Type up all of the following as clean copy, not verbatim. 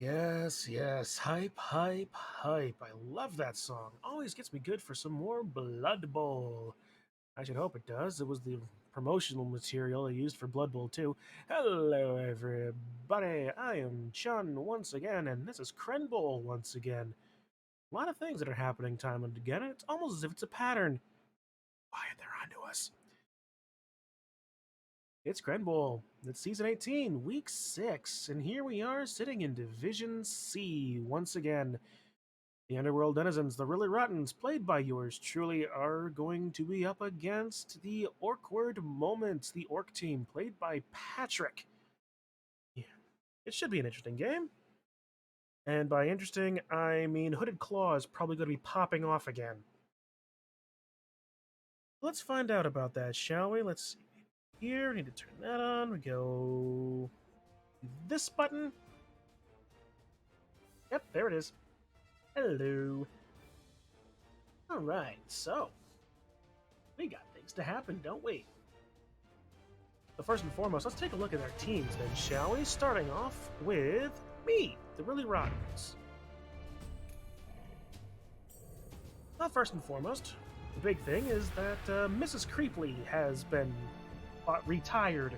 Yes, yes. Hype, hype, hype. I love that song. Always gets me good for some more Blood Bowl. I should hope it does. It was the promotional material I used for Blood Bowl 2. Hello, everybody. I am Chun once again, and this is Crenbowl once again. A lot of things that are happening time and again, and it's almost as if it's a pattern. Quiet, they're onto us. It's Crenbowl. It's Season 18, Week 6, and here we are sitting in Division C once again. The Underworld Denizens, the Really Rottens, played by yours truly, are going to be up against the Awkward Moments, the Orc team, played by Patrick. Yeah, it should be an interesting game. And by interesting, I mean Hooded Claw is probably going to be popping off again. Let's find out about that, shall we? Let's see. Here, we need to turn that on. We go this button. Yep, there it is. Hello. Alright, so we got things to happen, don't we? So first and foremost, let's take a look at our teams then, shall we? Starting off with me, the Really Rottens. Well, first and foremost, the big thing is that Mrs. Creeply has been retired.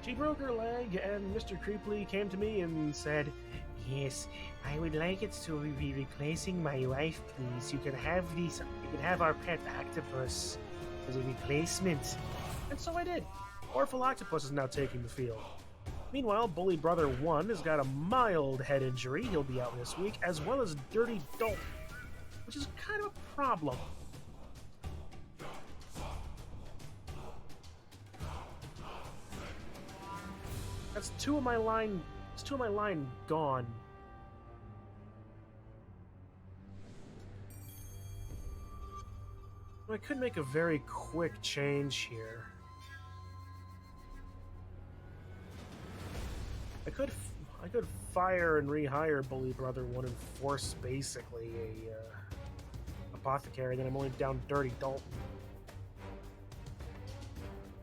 She broke her leg, and Mr. Creeply came to me and said, "Yes, I would like it to be replacing my wife, please. You can have our pet octopus as a replacement." And so I did. Orphle Octopus is now taking the field. Meanwhile, Bully Brother 1 has got a mild head injury. He'll be out this week, as well as Dirty Dolt, which is kind of a problem. That's two of my line gone. I could make a very quick change here. I could fire and rehire Bully Brother 1 and force basically a apothecary, then I'm only down Dirty Dalton.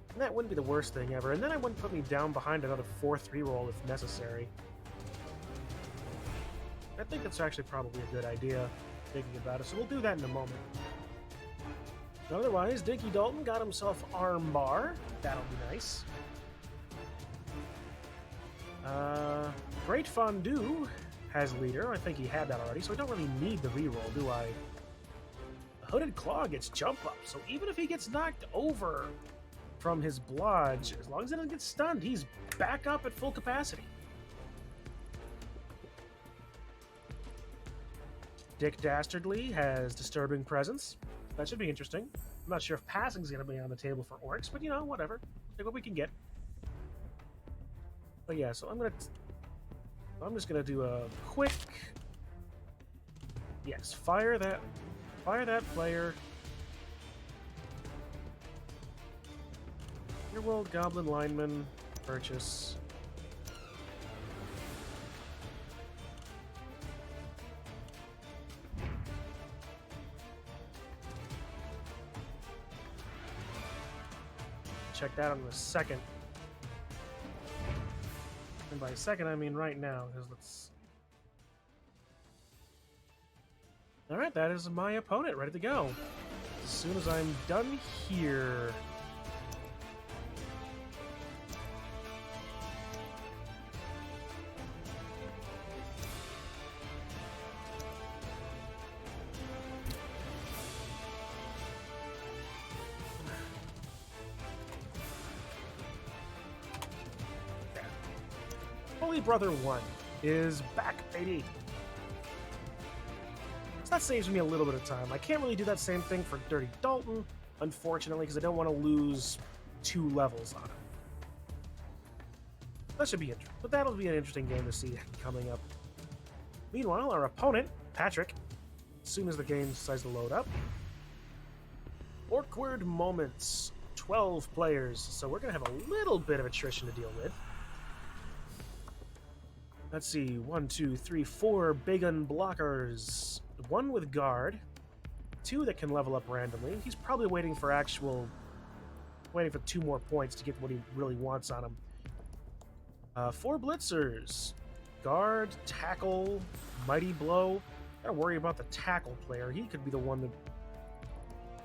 And that wouldn't be the worst thing ever, and then I wouldn't put me down behind another 4-3 roll if necessary. I think that's actually probably a good idea, thinking about it, so we'll do that in a moment. Otherwise, Dinky Dalton got himself armbar. That'll be nice. Great Fondue has leader. I think he had that already, so I don't really need the reroll, do I? The Hooded Claw gets jump up, so even if he gets knocked over from his blodge, as long as he doesn't get stunned, he's back up at full capacity. Dick Dastardly has Disturbing Presence. That should be interesting. I'm not sure if passing is going to be on the table for Orcs, but you know, whatever. Take what we can get. But yeah, so I'm just gonna do a quick, yes, fire that player. Underworld Goblin Lineman purchase. Check that out in a second. And by a second, I mean right now, because let's... Alright, that is my opponent, ready to go. As soon as I'm done here... Bully Brother 1 is back, baby. So that saves me a little bit of time. I can't really do that same thing for Dirty Dalton, unfortunately, because I don't want to lose 2 levels on him. That should be interesting. But that'll be an interesting game to see coming up. Meanwhile, our opponent, Patrick, as soon as the game decides to load up, Awkward Moments, 12 players, so we're going to have a little bit of attrition to deal with. Let's see, 1, 2, 3, 4 big unblockers. 1 with guard, 2 that can level up randomly. He's probably waiting for 2 more points to get what he really wants on him. 4 blitzers. Guard, tackle, mighty blow. Gotta worry about the tackle player. He could be the one that...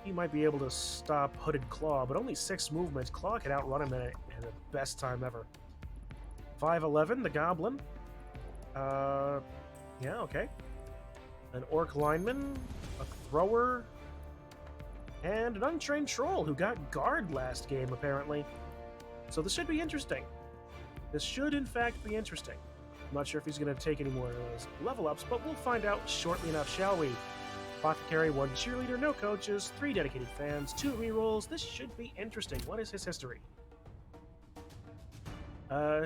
He might be able to stop Hooded Claw, but only 6 movements. Claw can outrun him in the best time ever. 5'11", the Goblin. Yeah, okay. An Orc Lineman, a Thrower, and an Untrained Troll who got Guard last game, apparently. So this should be interesting. This should, in fact, be interesting. I'm not sure if he's going to take any more level ups, but we'll find out shortly enough, shall we? Apothecary, 1 cheerleader, no coaches, 3 dedicated fans, 2 rerolls. This should be interesting. What is his history?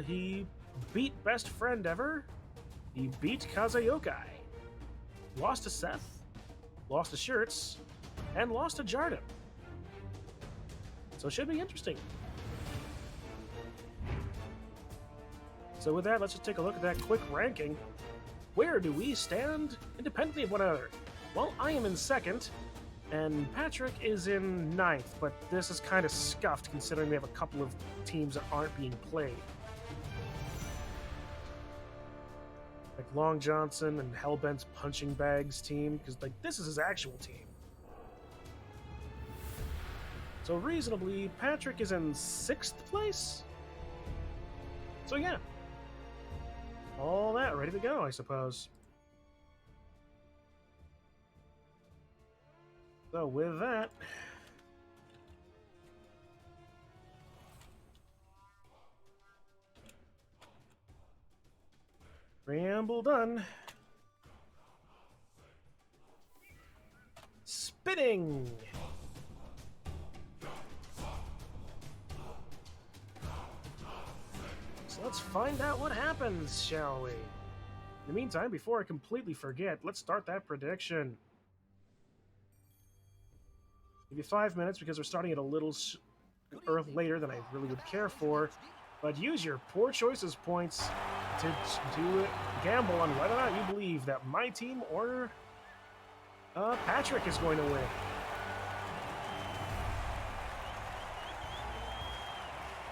He beat Best Friend Ever. He beat Kazayokai. Lost to Seth. Lost to Shirts. And lost to Jardim. So it should be interesting. So with that, let's just take a look at that quick ranking. Where do we stand independently of one another? Well, I am in 2nd, and Patrick is in 9th, but this is kind of scuffed considering we have a couple of teams that aren't being played. Like Long Johnson and Hellbent's Punching Bags team, because like this is his actual team. So reasonably, Patrick is in 6th place? So yeah. All that ready to go, I suppose. So with that, preamble done. Spinning! So let's find out what happens, shall we? In the meantime, before I completely forget, let's start that prediction. Give you 5 minutes because we're starting at a little later than I really would care for. But use your poor choices points to gamble on whether or not you believe that my team or Patrick is going to win.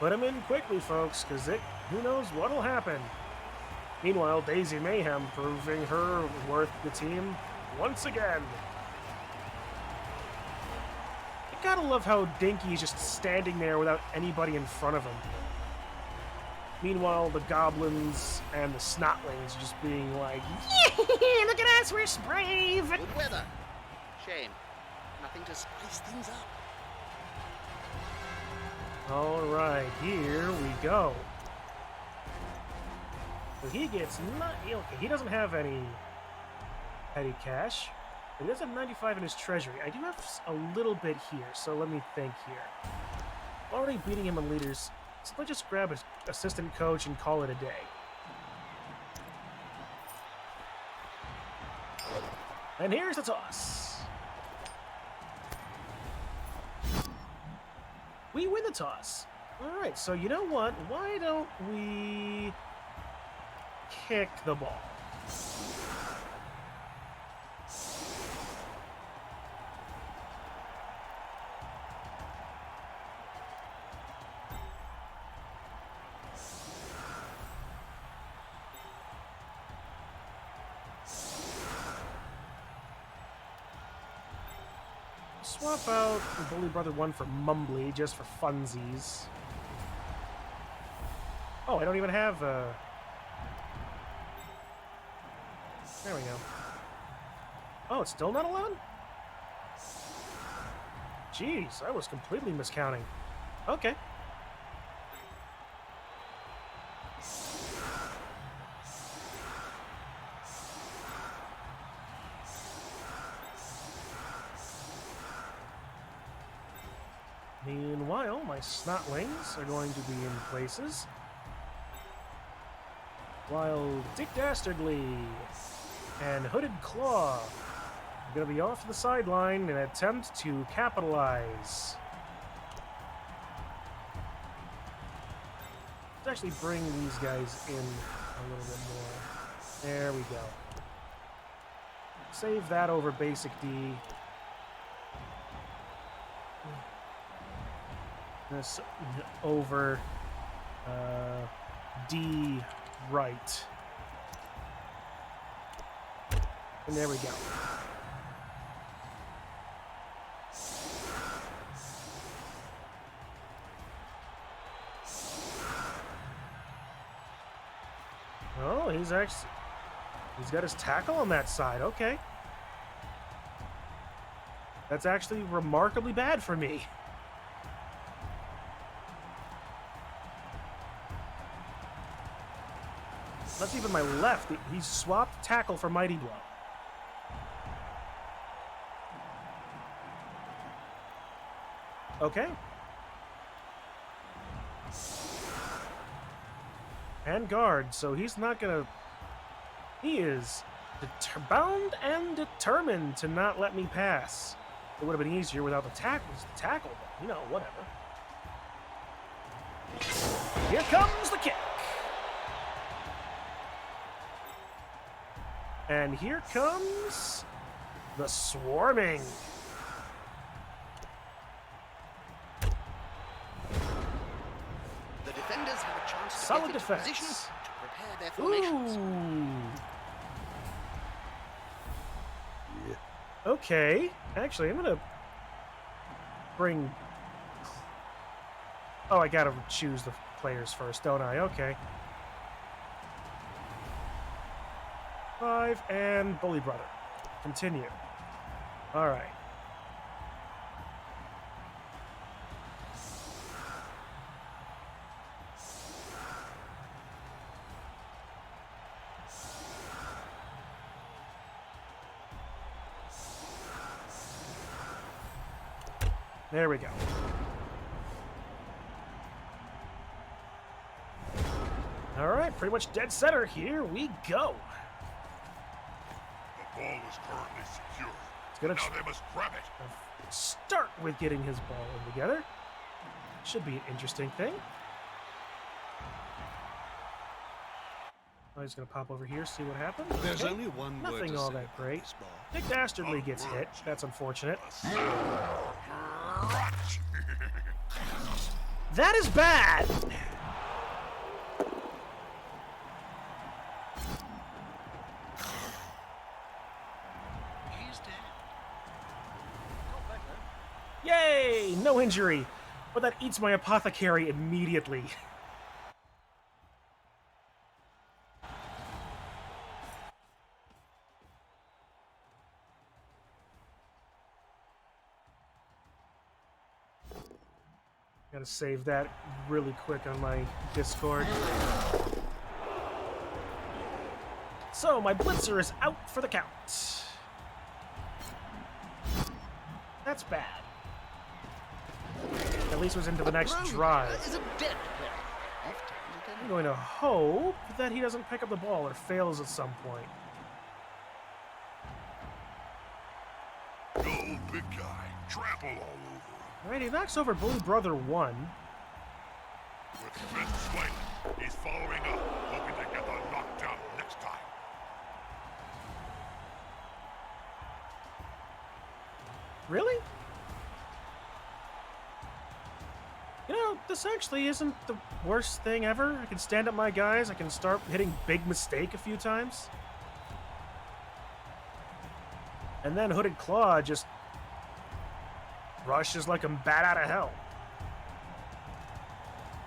Put them in quickly, folks, because who knows what'll happen. Meanwhile, Daisy Mayhem proving her worth the team once again. I gotta love how Dinky is just standing there without anybody in front of him. Meanwhile, the goblins and the snotlings just being like, yeah, look at us, we're brave! Good weather. Shame. Nothing to spice things up. Alright, here we go. So he gets okay, he doesn't have any petty cash. But he does have 95 in his treasury. I do have a little bit here, so let me think here. Already beating him on leaders, so let's just grab his assistant coach and call it a day. And here's the toss. We win the toss. Alright, so you know what? Why don't we kick the ball? Swap out the Bully Brother 1 for Mumbly, just for funsies. Oh, I don't even have There we go. Oh, it's still not allowed? Jeez, I was completely miscounting. Okay. Meanwhile, my snotlings are going to be in places, while Dick Dastardly and Hooded Claw are going to be off to the sideline in an attempt to capitalize. Let's actually bring these guys in a little bit more. There we go. Save that over basic D. This over D right. And there we go. Oh, he's got his tackle on that side. Okay. That's actually remarkably bad for me. That's even my left. He swapped tackle for Mighty Blow. Okay. And guard, so he's not gonna... He is bound and determined to not let me pass. It would have been easier without the tackle, but, you know, whatever. Here comes the kick. And here comes the swarming. The defenders have a chance to Solid get into defense. position to prepare their formations. Ooh. Okay. Actually, I'm gonna bring... Oh, I gotta choose the players first, don't I? Okay. 5 and Bully Brother. Continue. All right. There we go. All right, pretty much dead center. Here we go. The ball is currently secure. It's gonna Now they must grab it. start with getting his ball in together. Should be an interesting thing. Oh, he's gonna pop over here, see what happens. There's Okay. only one word Nothing to all say that about great. this ball. Dick Dastardly gets hit. That's unfortunate. That is bad! He's dead. Yay! No injury. But that eats my apothecary immediately. Gotta save that really quick on my Discord. So, my Blitzer is out for the count. That's bad. At least it was into the next drive. Is a dead player. Left-handed I'm and going to hope that he doesn't pick up the ball or fails at some point. Go, big guy. Trample all over him. Alright, he knocks over Bully Brother 1. With Smith swing, he's following up, hoping to get the knockdown next time. Really? You know, this actually isn't the worst thing ever. I can stand up my guys, I can start hitting big mistake a few times. And then Hooded Claw just rushes like I'm bat out of hell.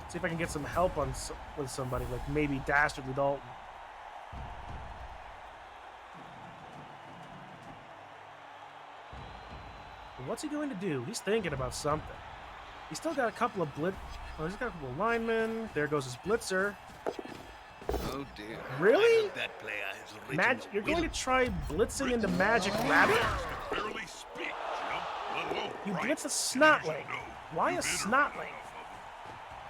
See if I can get some help on with somebody, like maybe Dastardly Dalton. But what's he going to do? He's thinking about something. He's still got a couple of he's got a couple of linemen. There goes his blitzer. Oh dear. Really? That player has written You're going to try blitzing into Magic Rabbit? Barely speak, Jim. Let alone You write. blitz a And as Snotling. you know, Why a you've entered Snotling? enough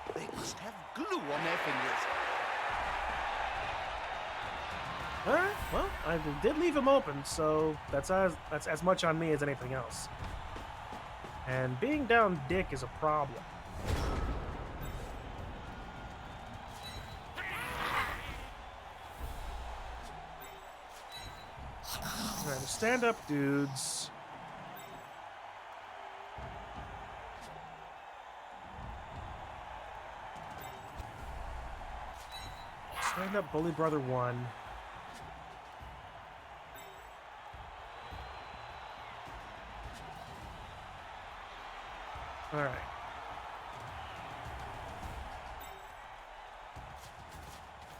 of they must have glue on their fingers. Alright, well, I did leave him open, so that's as much on me as anything else. And being down Dick is a problem. Alright, stand up, dudes. Stand up, Bully Brother 1. Alright.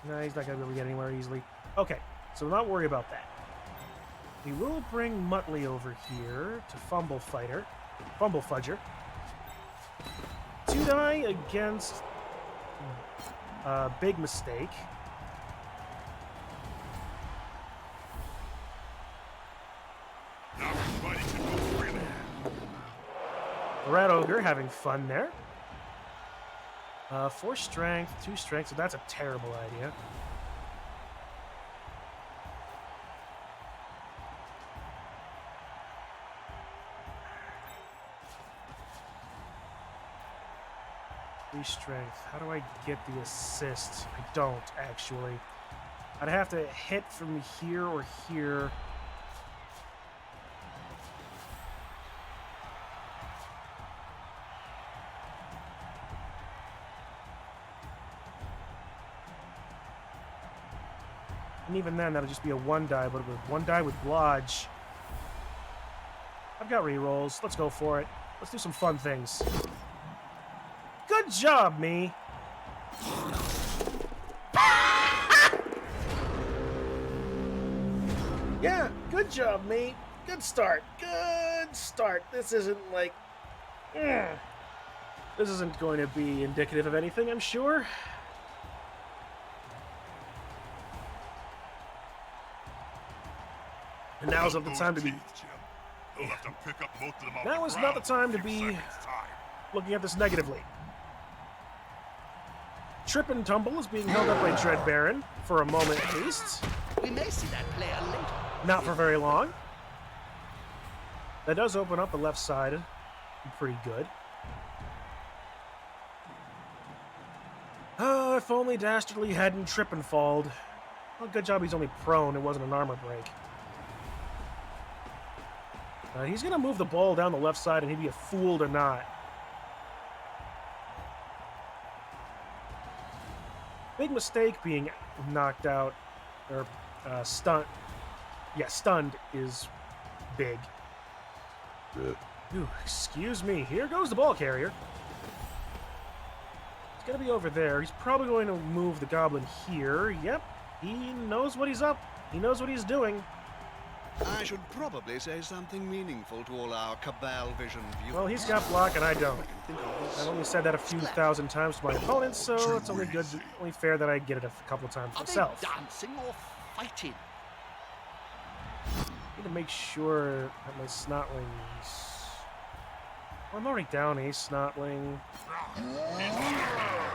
No, he's not going to be able to get anywhere easily. Okay, so not worry about that. We will bring Muttley over here to Fumble Fudger. 2 die against Big Mistake. Now everybody can go freely. The Rat Ogre having fun there. 4 strength, 2 strength, so that's a terrible idea. Strength. How do I get the assist? I don't, actually. I'd have to hit from here or here. And even then, that'll just be a 1 die, but with 1 die with Blodge. I've got rerolls. Let's go for it. Let's do some fun things. Good job, me. Yeah, good job, me. Good start. Good start. This isn't like... This isn't going to be indicative of anything, I'm sure. And now's not the time to be... Now is not the time to be looking at this negatively. Trip and Tumble is being held up by Dread Baron, for a moment at least. We may see that player later. Not for very long. That does open up the left side. Pretty good. Oh, if only Dastardly hadn't trip and falled. Well, good job he's only prone. It wasn't an armor break. He's going to move the ball down the left side, and he'd be a fool to not. Big Mistake being knocked out, or stunned. Yeah, stunned is big. Ooh, excuse me. Here goes the ball carrier. He's going to be over there. He's probably going to move the goblin here. Yep, he knows what he's up. He knows what he's doing. I should probably say something meaningful to all our Cabalvision viewers. Well, he's got block and I don't. I've only said that a few thousand times to my opponents, so it's only fair that I get it a couple times myself. Are they dancing or fighting? Need to make sure that my Snotlings... Well, I'm already down a Snotling.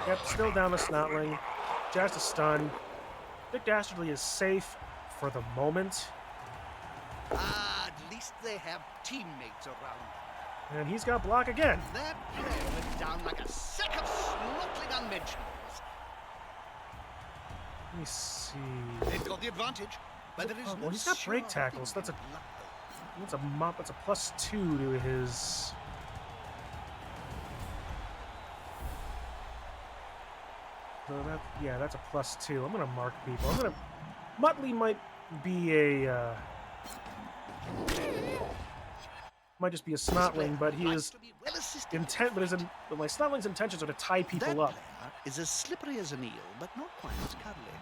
Yep, still down a Snotling. Just a stun. Dick Dastardly is safe for the moment. At least they have teammates around. And he's got block again. That player went down like a sack of snortling unmentionables. Let me see. They've got the advantage, but there is well, no he's got break sure tackles. thing That's a in luck, though. that's a mop. That's a +2 to his. So that, yeah, that's a +2. I'm gonna mark people. I'm gonna. Muttley might be a. Might just be a Snotling, but he is intent. But my Snotling's intentions are to tie people That up. player is as slippery as an eel, but not quite as cuddly.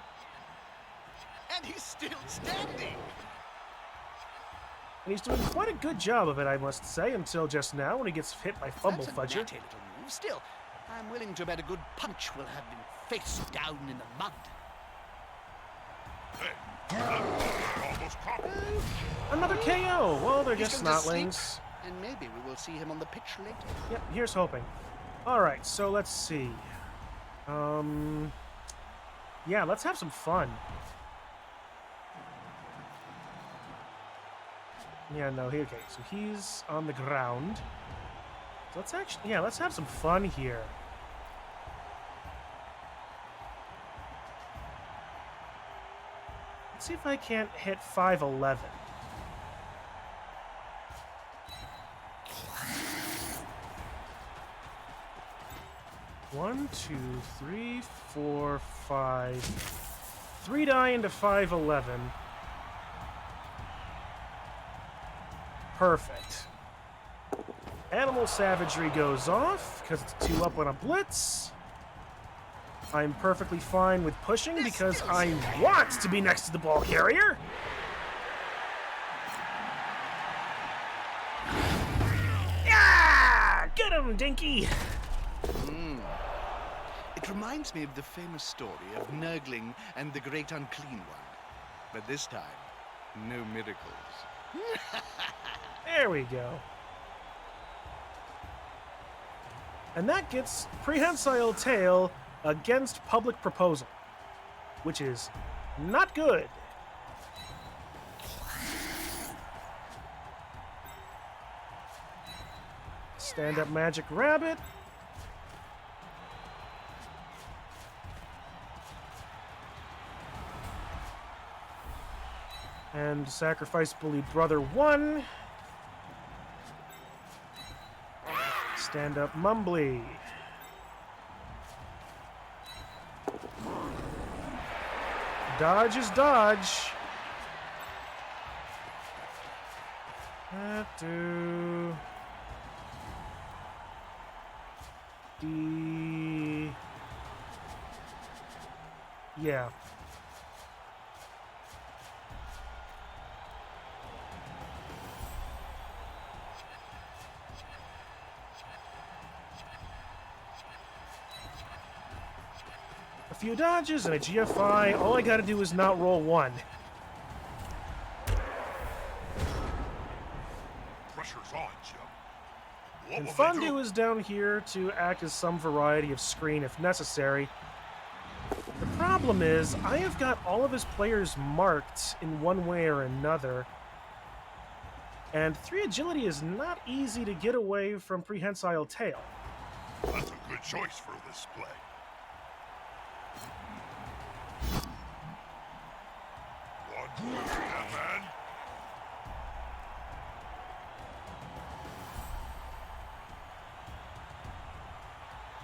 And he's still standing. And he's doing quite a good job of it, I must say, until just now when he gets hit by Fumble That's a Fudger. natty little move. Still, I'm willing to bet a good punch will have him face down in the mud. Almost caught. Another KO! Well, they're He's just going to sleep, Snotlings. and maybe we will see him on the pitch later. Yep, here's hoping. Alright, so let's see. Yeah, let's have some fun. Yeah, no, okay, so he's on the ground. So let's actually, yeah, let's have some fun here. Let's see if I can't hit 511. One, two, three, four, five. 3 die into 511. Perfect. Animal Savagery goes off because it's 2 up on a blitz. I'm perfectly fine with pushing because I want to be next to the ball carrier. Yeah! Get him, Dinky! It reminds me of the famous story of Nurgling and the Great Unclean One. But this time, no miracles. There we go. And that gets Prehensile Tail against Public Proposal, which is not good. Stand-up Magic Rabbit. And Sacrifice Bully Brother 1. Stand up Mumbly. Dodge is dodge. Do D. Yeah. A few dodges and a GFI. All I gotta do is not roll 1. Pressure's on, Jim. What And will they Fondue do? is down here to act as some variety of screen if necessary. The problem is, I have got all of his players marked in one way or another. And 3 agility is not easy to get away from Prehensile Tail. That's a good choice for this play. One, man.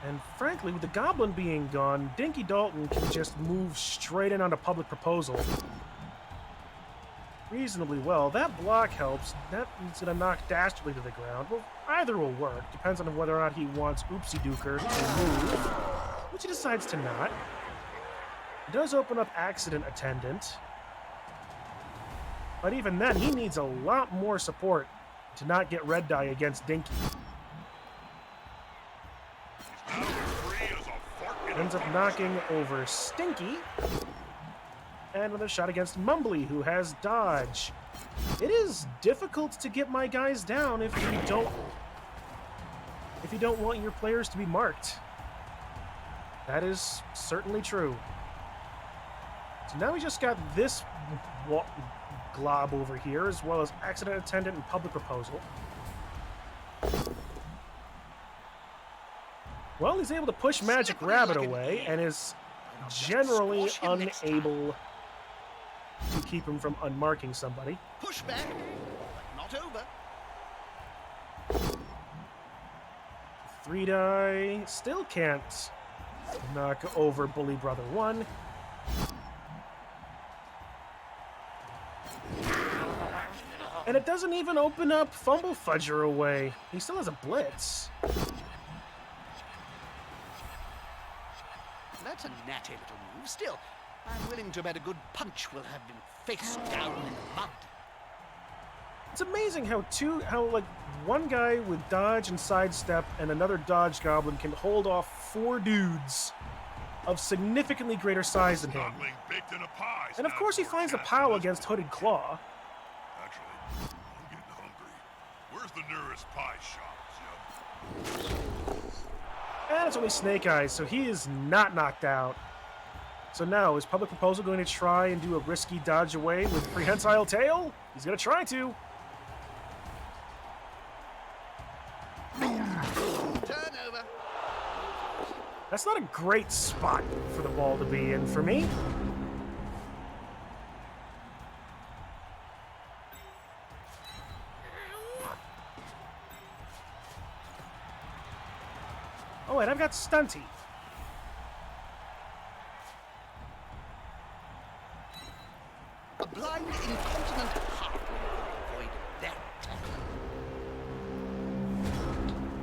And frankly, with the Goblin being gone, Dinky Dalton can just move straight in onto Public Proposal reasonably well. That block helps. That is going to knock Dastardly to the ground. Well, either will work. Depends on whether or not he wants Oopsie Dooker to move, which he decides to not. It does open up Accident Attendant. But even then, he needs a lot more support to not get red die against Dinky. He's now as free as a fork in a Ends up teacup. knocking over Stinky. And another shot against Mumbly, who has dodge. It is difficult to get my guys down if you don't want your players to be marked. That is certainly true. So now we just got this glob over here, as well as Accident Attendant and Public Proposal. Well, he's able to push Magic Rabbit away and is generally unable to keep him from unmarking somebody. Push back, but not over. 3 die, still can't knock over Bully Brother 1. And it doesn't even open up Fumble Fudger away. He still has a Blitz. That's a natty little move. Still, I'm willing to bet a good punch will have been face down in the mud. It's amazing how one guy with dodge and sidestep and another dodge goblin can hold off 4 dudes of significantly greater size than him. Gobbling baked in a pie. And of course he finds the POW against Hooded Claw. Actually, I'm getting hungry. Where's the nearest pie shop, Jim? And it's only Snake Eyes, so he is not knocked out. So now, is Public Proposal going to try and do a risky dodge away with Prehensile Tail? He's going to try to. Turnover. That's not a great spot for the ball to be in for me. Oh, wait, I've got Stunty. A blind, incontinent heart will avoid that tackle.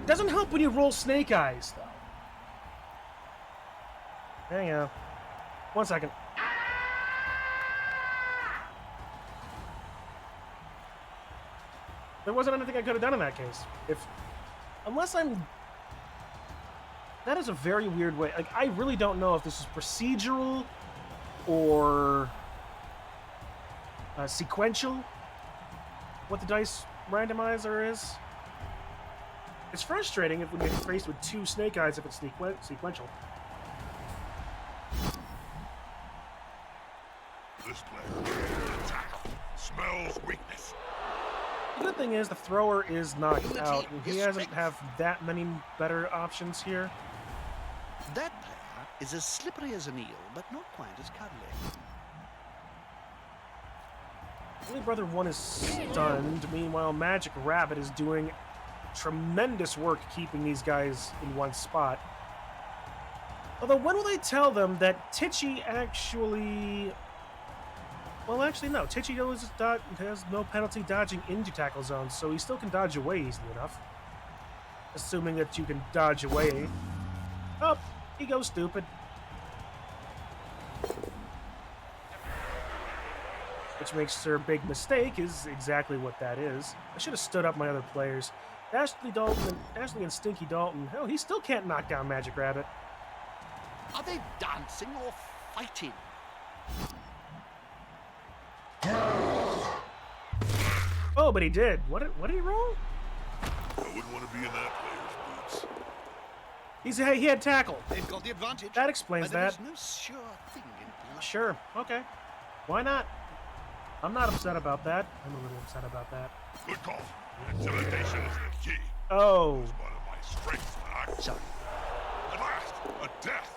Doesn't help when you roll snake eyes, though. Hang on. 1 second. There wasn't anything I could have done in that case. Unless I'm... That is a very weird way. Like, I really don't know if this is procedural or sequential. What the dice randomizer is. It's frustrating if when you're faced with 2 snake eyes if it's sequential. This player, tackle, smells weakness. The good thing is the thrower is knocked out, and he doesn't have that many better options here. That player is as slippery as an eel, but not quite as cuddly. Only Brother 1 is stunned. Meanwhile, Magic Rabbit is doing tremendous work keeping these guys in one spot. Although, when will they tell them that Titchy actually... Well, actually, no. Titchy has no penalty dodging into tackle zones, so he still can dodge away easily enough. Assuming that you can dodge away. Oh, he goes stupid. Which makes their big mistake is exactly what that is. I should have stood up my other players. Ashley and Stinky Dalton. Hell, he still can't knock down Magic Rabbit. Are they dancing or fighting? Oh, but he did. What did he roll? I wouldn't want to be in that player's boots. He had tackle. They've got the advantage. That explains that. There is no sure thing in life. Sure. Okay. Why not? I'm not upset about that. I'm a little upset about that. Good call. Intimidation is the key. Oh. It's one of my strengths, Doc. Sorry. At last, a death.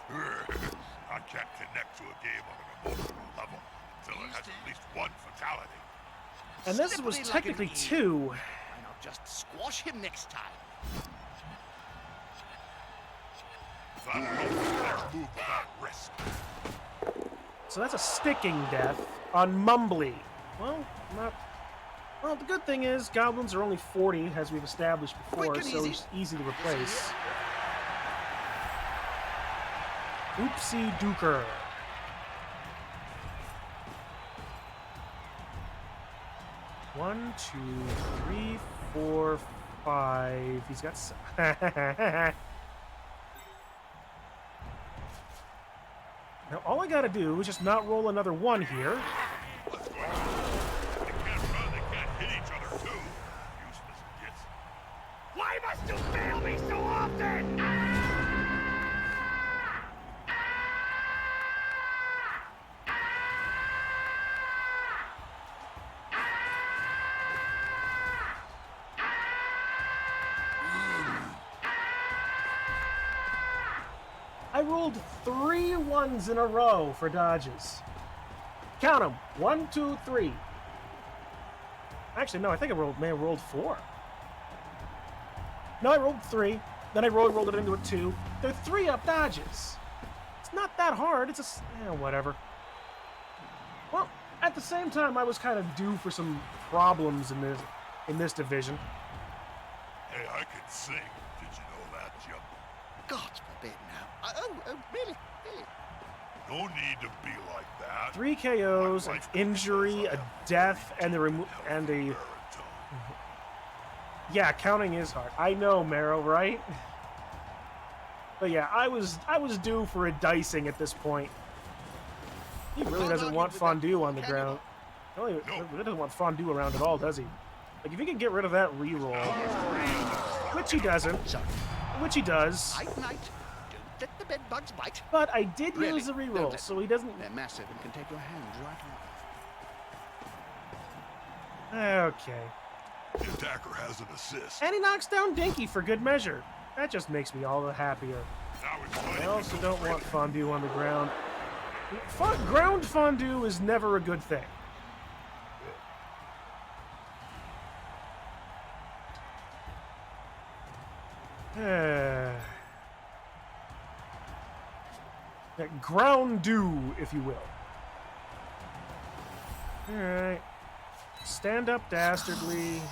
I can't connect to a game on an emotional level until it has at least one fatality. And this was Slippery like technically an eel. 2. Why not just squash him next time? That'll help the next move without risk. So that's a sticking death on Mumbly. Well, not... Well, the good thing is goblins are only 40, as we've established before, Quick and so easy. it's easy to replace. Oopsie dooker. One, 2, 3, 4, 5. He's got... Now, all I gotta do is just not roll another 1 here. What's going on? They can't run, they can't hit each other, too. Useless gits. Why must you fail me so often? I rolled 3 1s in a row for dodges. Count them. 1, 2, 3. Actually, no, I think I may have rolled 4. No, I rolled 3. Then I rolled it into a 2. They're 3-up dodges. It's not that hard. It's whatever. Well, at the same time, I was kind of due for some problems in this division. Hey, I can sing. Did you know that, Jim? God forbid now. Oh, really? No need to be like that. 3 KOs, an injury, a death, and a... Yeah, counting is hard. I know, Marrow, right? But yeah, I was due for a dicing at this point. He really doesn't want fondue on the ground. He really doesn't want fondue around at all, does he? Like, if he can get rid of that reroll, which he doesn't, which he does. Night, night. Don't let the bed bugs bite. But I did Really? use the Don't reroll, let so he doesn't... They're massive and can take your hand right off. Okay. The attacker has an assist. And he knocks down Dinky for good measure. That just makes me all the happier. Now it's time I to also go don't straight want in. fondue on the ground. Ground fondue is never a good thing. Ground dew, if you will. Alright. Stand up dastardly.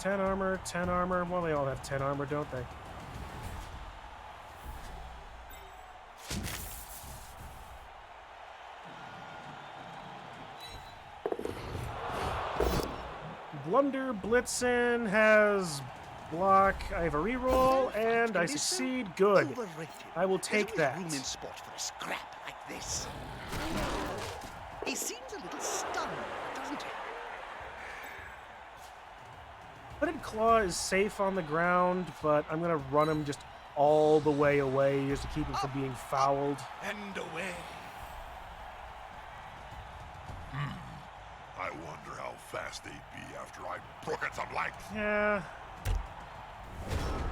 10 armor, 10 armor. Well, they all have 10 armor, don't they? Blunder Blitzen has block. I have a reroll, and I succeed. Good. I will take that. Room in sport for a scrap like this. He seems a little stunned, doesn't he? Hooded Claw is safe on the ground, but I'm going to run him just all the way away just to keep him from being fouled. And away. I wonder how fast they'd be after I broke at some legs. Yeah.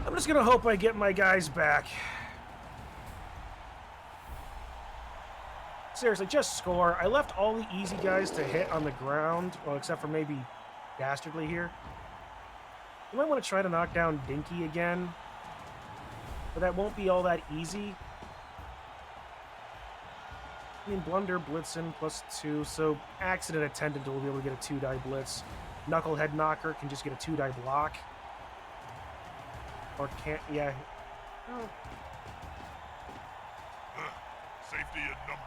I'm just going to hope I get my guys back. Seriously, just score. I left all the easy guys to hit on the ground, well, except for maybe Dastardly here. You might want to try to knock down Dinky again, but that won't be all that easy. I mean, Blunder, Blitzen, +2, so Accident Attendant will be able to get a 2-die blitz. Knucklehead Knocker can just get a 2-die block. Or can't, yeah. Oh. Safety in numbers.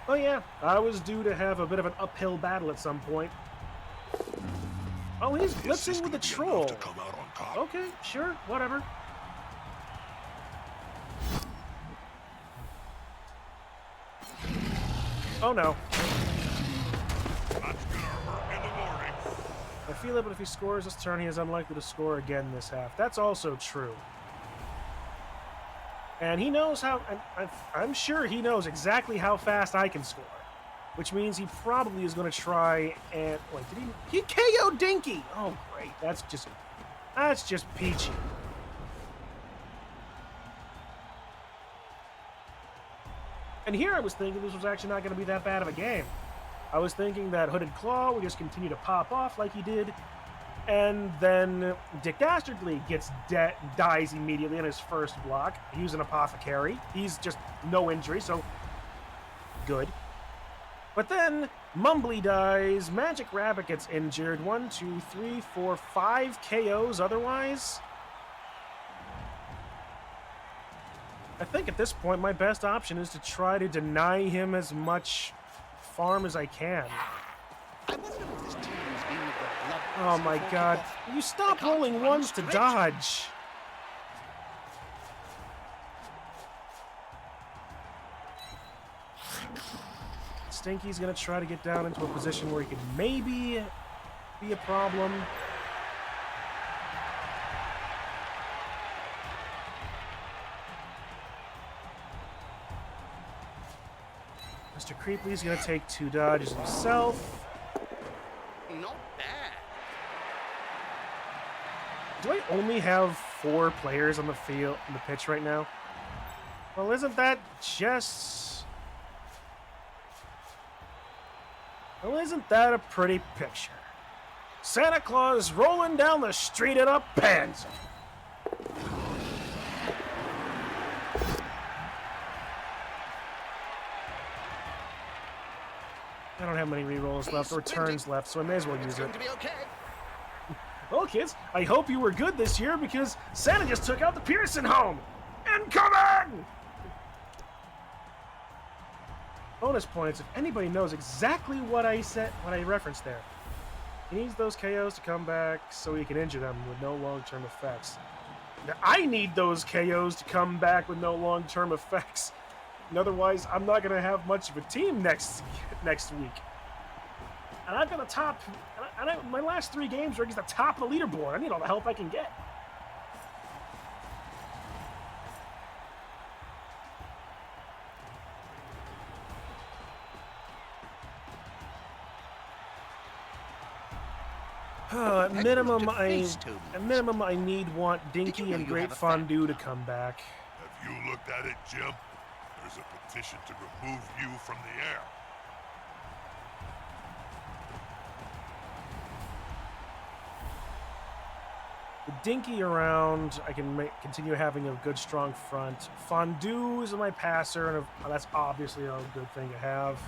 Oh yeah, I was due to have a bit of an uphill battle at some point. Oh, he's blitzing with a troll. To come out on top. Okay, sure, whatever. Oh no. That's gonna hurt in the morning. I feel it, but if he scores this turn, he is unlikely to score again this half. That's also true. And he knows how, I'm sure he knows exactly how fast I can score. Which means he probably is going to try and, wait, did he KO'd Dinky! Oh, great, that's just peachy. And here I was thinking this was actually not going to be that bad of a game. I was thinking that Hooded Claw would just continue to pop off like he did, and then Dick Dastardly dies immediately on his first block. He's an Apothecary. He's just no injury, so good. But then Mumbly dies, Magic Rabbit gets injured. 1, 2, 3, 4, 5 KOs otherwise. I think at this point my best option is to try to deny him as much farm as I can. I wonder if this team is being the blood. Oh my god. You stop rolling ones to dodge. Stinky's gonna try to get down into a position where he could maybe be a problem. Mr. Creeply's gonna take 2 dodges himself. Not bad. Do I only have 4 players on the field, on the pitch right now? Well, isn't that just... Well, isn't that a pretty picture? Santa Claus rolling down the street in a Panzer. I don't have many rerolls left or turns left, so I may as well use it. To be okay. Well, kids, I hope you were good this year because Santa just took out the Pearson home. Incoming! Bonus points if anybody knows exactly what I said, what I referenced there. He needs those KOs to come back so he can injure them with no long-term effects. Now, I need those KOs to come back with no long-term effects. And otherwise, I'm not going to have much of a team next week. And I've got the top... my last 3 games are against the top of the leaderboard. I need all the help I can get. At minimum, I want Dinky and Great Fondue to come back. Have you looked at it, Jim? There's a petition to remove you from the air. With Dinky around, I can continue having a good, strong front. Fondue is my passer, and that's obviously a good thing to have.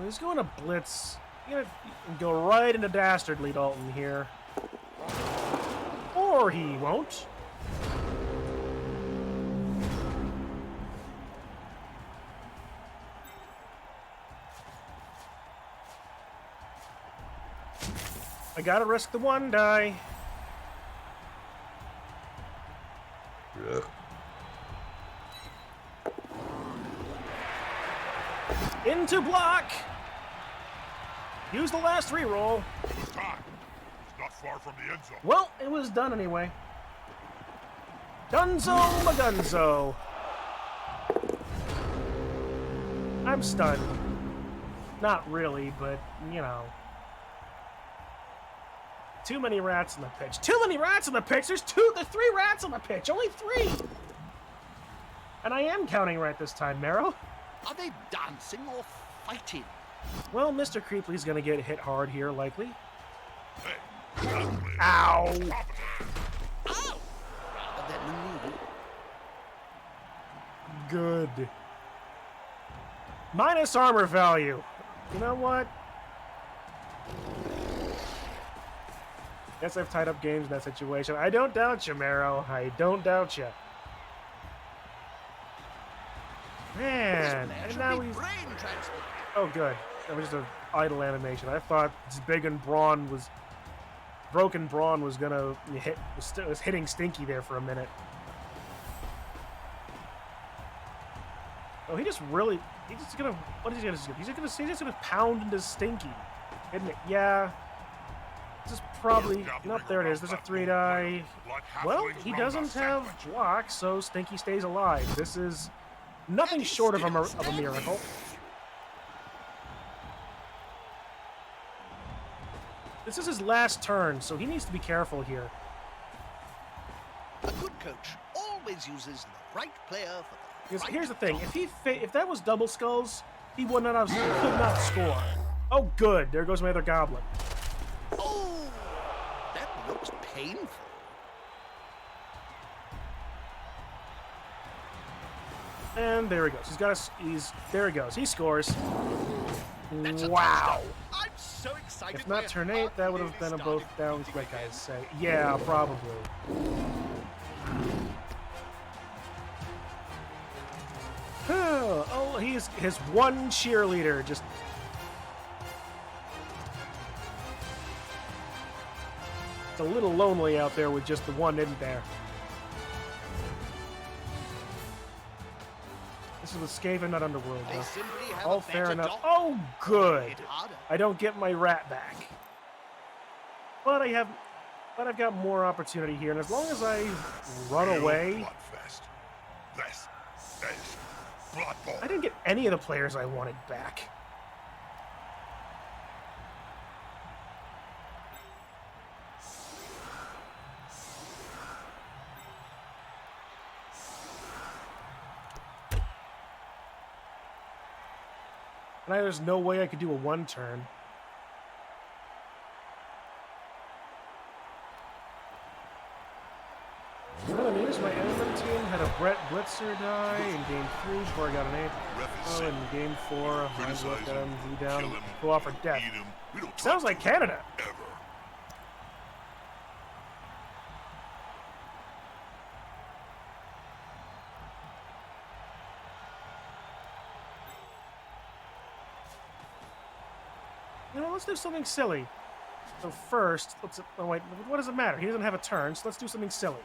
He's going to blitz. He's going to go right into Dastardly Dalton here. Or he won't. I gotta risk the one die. Into block. Use the last reroll. It was time. It's not far from the end zone. Well, it was done anyway. Dunzo Magunzo. I'm stunned. Not really, but, you know. Too many rats on the pitch. Too many rats on the pitch! There's 3 rats on the pitch! Only 3! And I am counting right this time, Marrow. Are they dancing or fighting? Well, Mr. Creeply's gonna get hit hard here, likely. Hey, that's clear. Ow! Stop it. Ow! Rather than me. Good. Minus armor value. You know what? Guess I've tied up games in that situation. I don't doubt you, Marrow. I don't doubt you. Man, and now he's... Brain transplant. Oh, good. That was just an idle animation. I thought this broken brawn was gonna was hitting Stinky there for a minute. Oh, he's just gonna, what is he gonna do? He's just gonna pound into Stinky, isn't it? Yeah. This is probably, nope, there it is. There's a 3-die. Well, he doesn't have block, so Stinky stays alive. This is nothing short of a miracle. This is his last turn, so he needs to be careful here. A good coach always uses the right player for the Because right here's the thing: job. if that was double skulls, he could not score. Oh, good. There goes my other goblin. Oh, that looks painful. And there he goes. There he goes. He scores. That's a Wow. touchdown. I'm so excited. If not turn 8, that would have been a both down quick, I'd say. Yeah, probably. Oh, he's his one cheerleader. Just it's a little lonely out there with just the one, isn't there? This is with Skaven, not Underworld. They Though. simply have Oh, a fair better enough. dog. Oh, good. Hit harder. I don't get my rat back. But I've got more opportunity here, and as long as I run Real away, Bloodfest. This is Blood Bowl. I didn't get any of the players I wanted back. And there's no way I could do a one turn. You know what I mean? Is my element team had a Brett Blitzer die in game 3 before I got an 8. Oh, in game 4, I looked at him, he down, go off for death. Eat him. We don't Sounds talk like to him Canada. ever. You know, let's do something silly. So first, oh wait, what does it matter? He doesn't have a turn, so let's do something silly.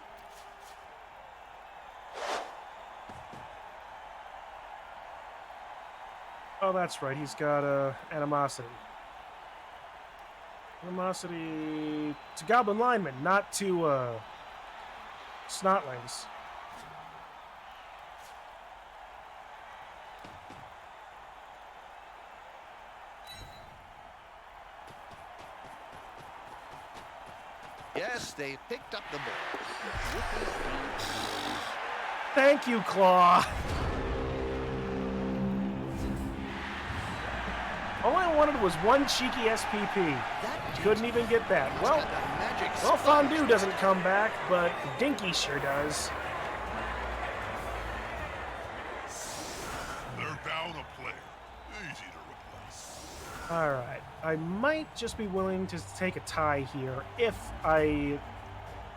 Oh, that's right, he's got animosity. Animosity to Goblin Linemen, not to Snotlings. Yes, they picked up the ball. Thank you, Claw. All I wanted was one cheeky SPP. Couldn't even get that. Well, Fondue doesn't come back, but Dinky sure does. They're down a player. Easy to replace. Alright, I might just be willing to take a tie here if I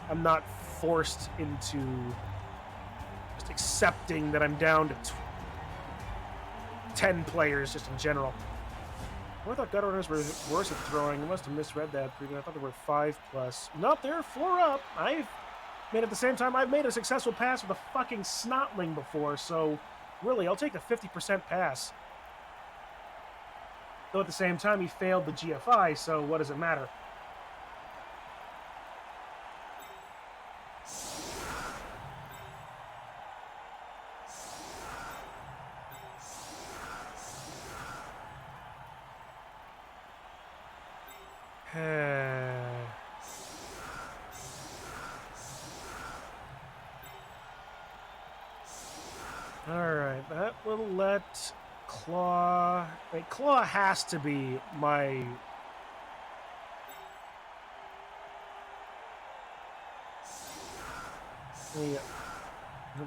am not forced into just accepting that I'm down to 10 players just in general. I thought gut runners were worse at throwing. I must have misread that. I thought there were 5+. Nope, they're 4 up. I've made at the same time I've made a successful pass with a fucking snotling before, so really, I'll take the 50% pass. Though at the same time, he failed the GFI, so what does it matter? Alright, that will let Claw... Wait, Claw has to be my...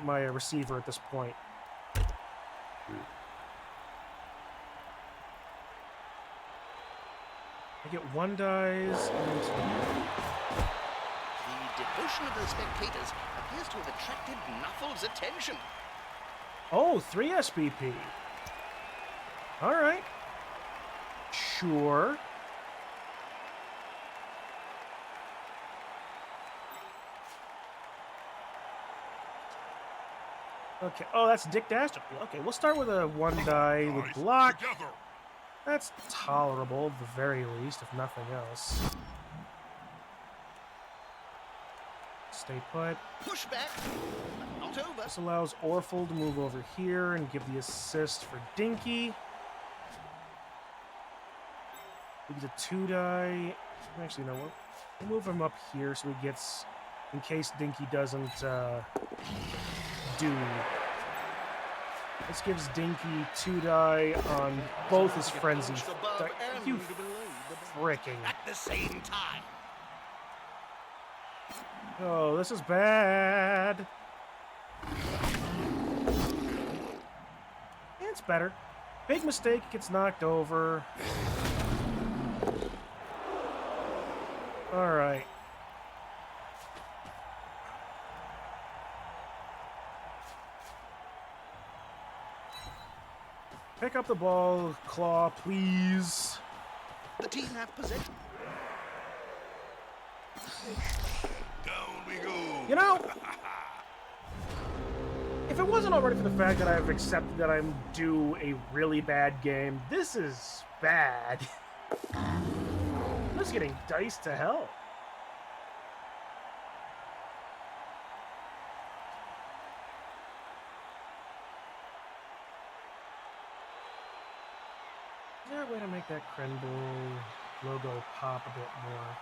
my receiver at this point. I get 1 dice and... The devotion of the spectators appears to have attracted Nuffle's attention. Oh, 3 SBP. Alright. Sure. Okay. Oh, that's Dick Dastardly. Okay, we'll start with a 1 die with block. Together. That's tolerable, at the very least, if nothing else. Stay put. Push back, but not over. This allows Orful to move over here and give the assist for Dinky. We get a 2 die. Actually, no, we'll move him up here so he gets, in case Dinky doesn't do. This gives Dinky 2 die on both his frenzy. You fricking. At the same time. Oh, this is bad. It's better. Big mistake gets knocked over. All right. Pick up the ball, Claw, please. The team have possession. Down we go. You know, if it wasn't already for the fact that I've accepted that I'm due a really bad game, this is bad. I'm just getting diced to hell. Is there a way to make that Crenbowl logo pop a bit more?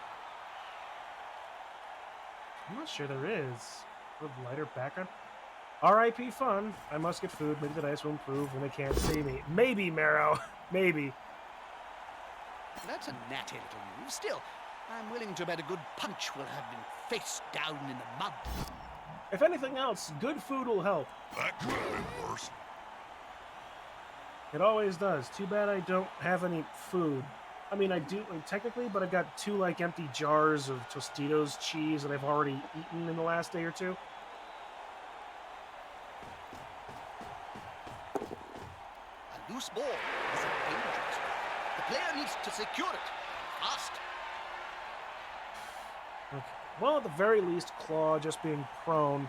I'm not sure there is. With lighter background. R.I.P. fun. I must get food. Maybe the dice will improve when they can't see me. Maybe, Marrow. Maybe. That's a natty little move. Still, I'm willing to bet a good punch will have been face down in the mud. If anything else, good food will help. That could have been worse. It always does. Too bad I don't have any food. I mean, I do technically, but I've got 2 like empty jars of Tostitos cheese that I've already eaten in the last day or 2. A loose ball is a dangerous one. The player needs to secure it fast. Okay. Well, at the very least, Claw just being prone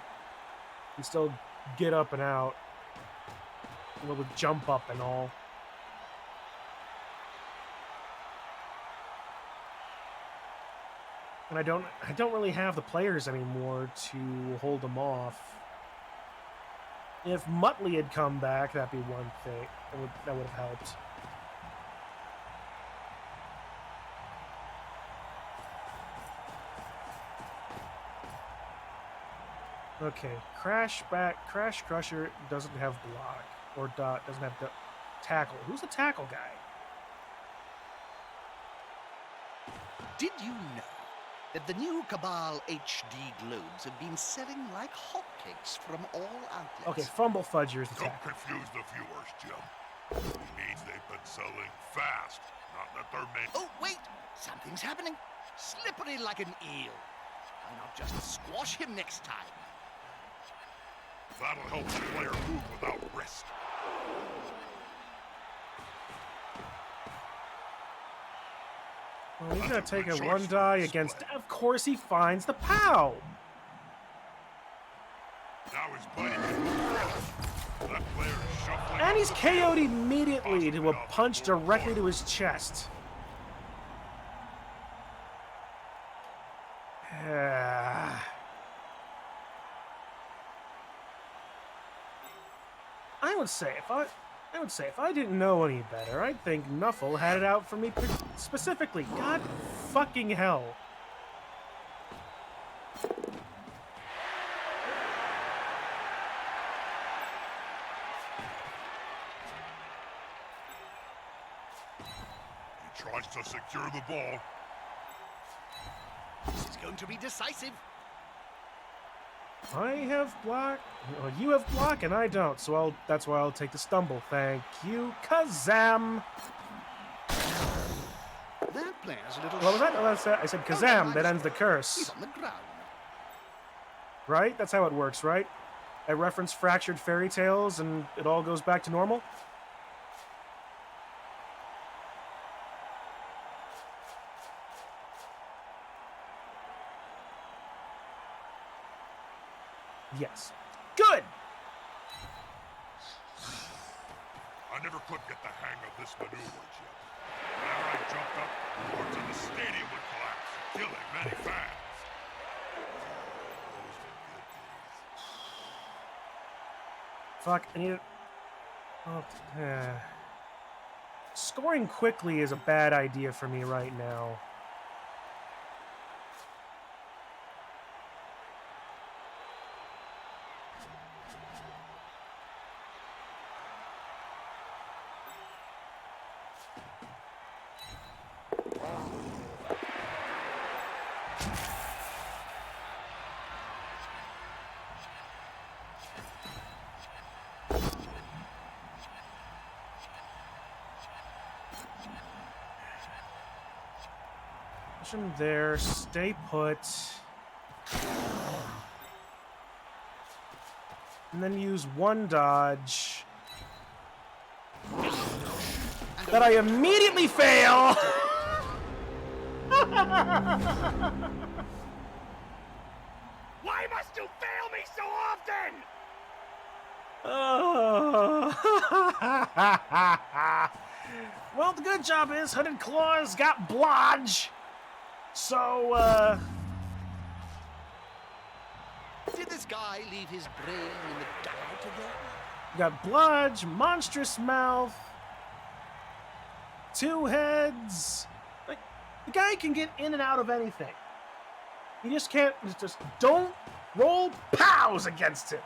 can still get up and out. Well, with jump up and all. And I don't really have the players anymore to hold them off. If Muttley had come back, that'd be one thing. That would have helped. Okay, Crash Crusher doesn't have block, or Dot doesn't have tackle. Who's the tackle guy? Did you know that the new Cabal HD globes have been selling like hotcakes from all outlets? Okay, Fumble Fudger's the Don't tackle. confuse the viewers, Jim. He means they've been selling fast. Not that they're meant. Oh, wait! Something's happening. Slippery like an eel. Why not just squash him next time? That'll help the player move without risk. Well, he's gonna That's a take good a choice one for die a against. split. Of course, he finds the POW. Now his buddy can move around. That player is shuffling. And up he's the KO'd field. immediately to a punch directly to his chest. I would say if I didn't know any better, I'd think Nuffle had it out for me specifically. God fucking hell. He tries to secure the ball. This is going to be decisive. I have block. Well, you have block, and I don't. So that's why I'll take the stumble. Thank you, Kazam. That player's a little. What was that? Oh, I said Kazam. That ends the He's curse. on the ground. Right? That's how it works, right? I reference fractured fairy tales, and it all goes back to normal. Yes. Good! I never could get the hang of this maneuver yet. Whenever I jumped up, parts of the stadium would collapse, killing many fans. Those were good days. Fuck, I need it. Oh, scoring quickly is a bad idea for me right now. Push him there, stay put. And then use one dodge. That I immediately fail! Why must you fail me so often? Well, the good job is Hooded Claws got Blodge. So, Did this guy leave his brain in the dugout again? got Blodge, Monstrous Mouth, Two Heads. Like, the guy can get in and out of anything. You just can't, just don't roll POWs against him.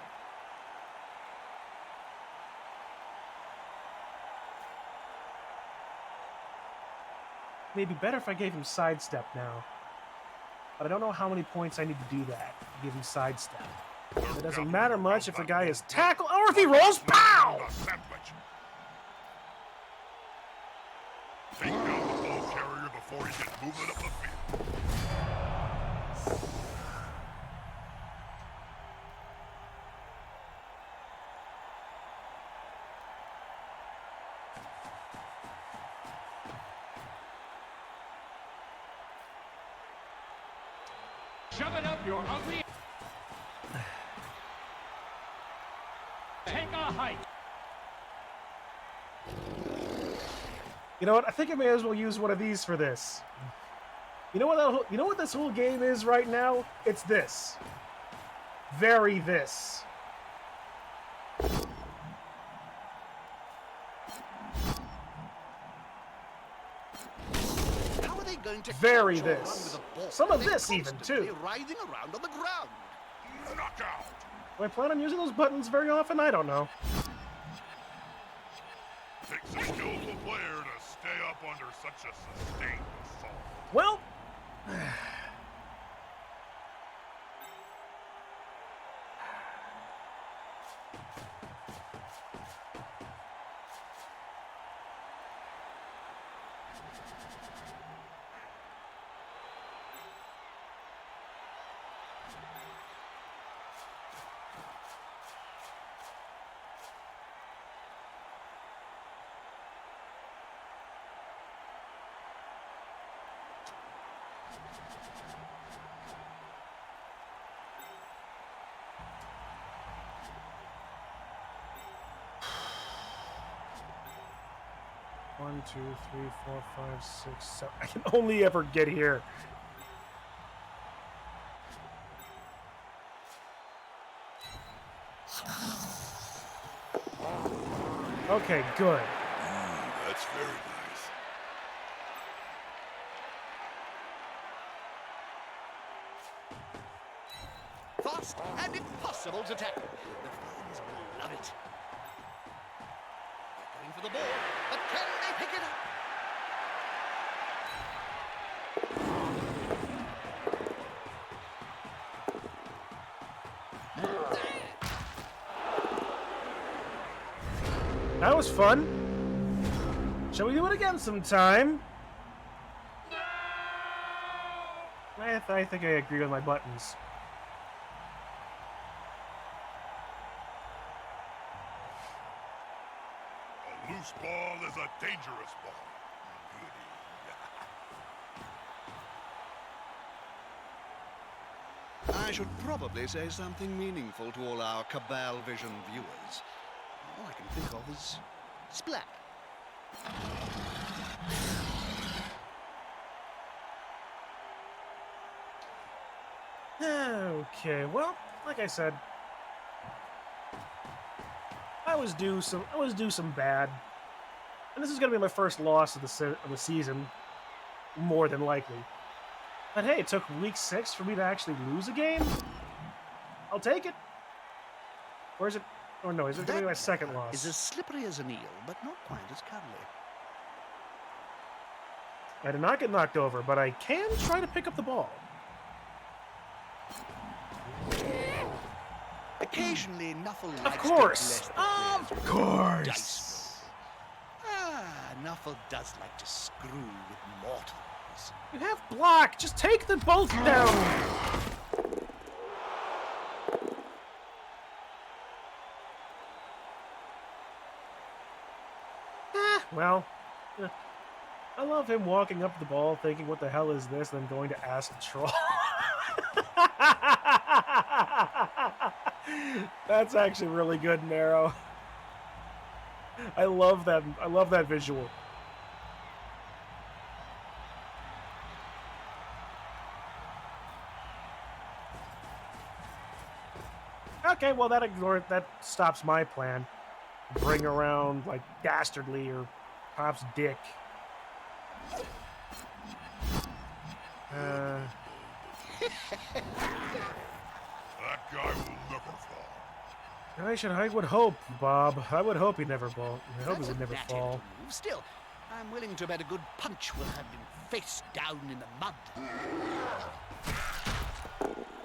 Maybe better if I gave him sidestep now. But I don't know how many points I need to do that. Give him sidestep. It doesn't matter much if a guy is tackle or if he rolls POW! Take down the ball carrier before he gets moving up the field. Shove it up your ugly. Take a hike. You know what? I think I may as well use one of these for this. You know what this whole game is right now? It's this. Very this. How are they going to Very catch or this. run with a ball Some of when they're this even, constantly too. Writhing around on the ground. Knockout! Do I plan on using those buttons very often? I don't know. Takes a skillful player to stay up under such a sustained assault. Well, One, 2, 3, 4, 5, 6, 7. I can only ever get here. Okay, good. That's very nice. Fast and impossible to tackle. The fans will love it. They're going for the ball, but can they pick it up? That was fun. Shall we do it again sometime? I think I agree with my buttons. A loose ball is a dangerous ball. Goody. I should probably say something meaningful to all our Cabalvision viewers. All I can think of is splat. Okay, well, like I said, I was due some bad, and this is going to be my first loss of the season, more than likely. But hey, it took week 6 for me to actually lose a game. I'll take it. Or is it? Or no? Is it going to be my second loss? Is as slippery as an eel, but not quite as cuddly. I did not get knocked over, but I can try to pick up the ball. Occasionally, Nuffle likes Of course! to bless the Of players with course! dice roll. Nuffle does like to screw with mortals. You have block. Just take them both down. Well, I love him walking up the ball thinking, what the hell is this? Then going to ask the troll. That's actually really good, Narrow. I love that. I love that visual. Okay, well that stops my plan. Bring around like Dastardly or Pop's dick. That guy will never fall. I would hope, Bob. I would hope he neuld never fall. I hope he would never That's a fall. natural move. Still, I'm willing to bet a good punch will have him face down in the mud.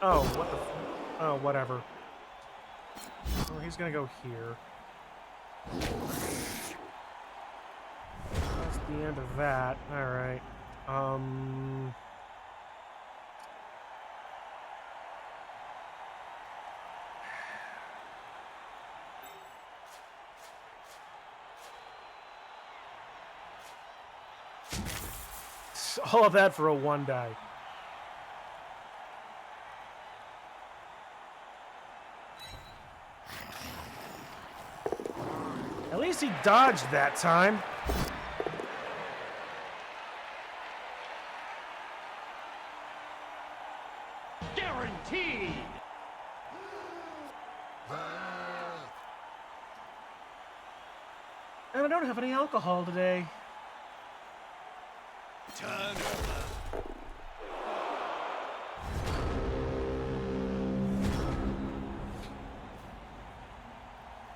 Oh, what the? Oh, whatever. Oh, he's gonna go here. That's the end of that. All right. All of that for a 1 die. At least he dodged that time. Guaranteed! And I don't have any alcohol today.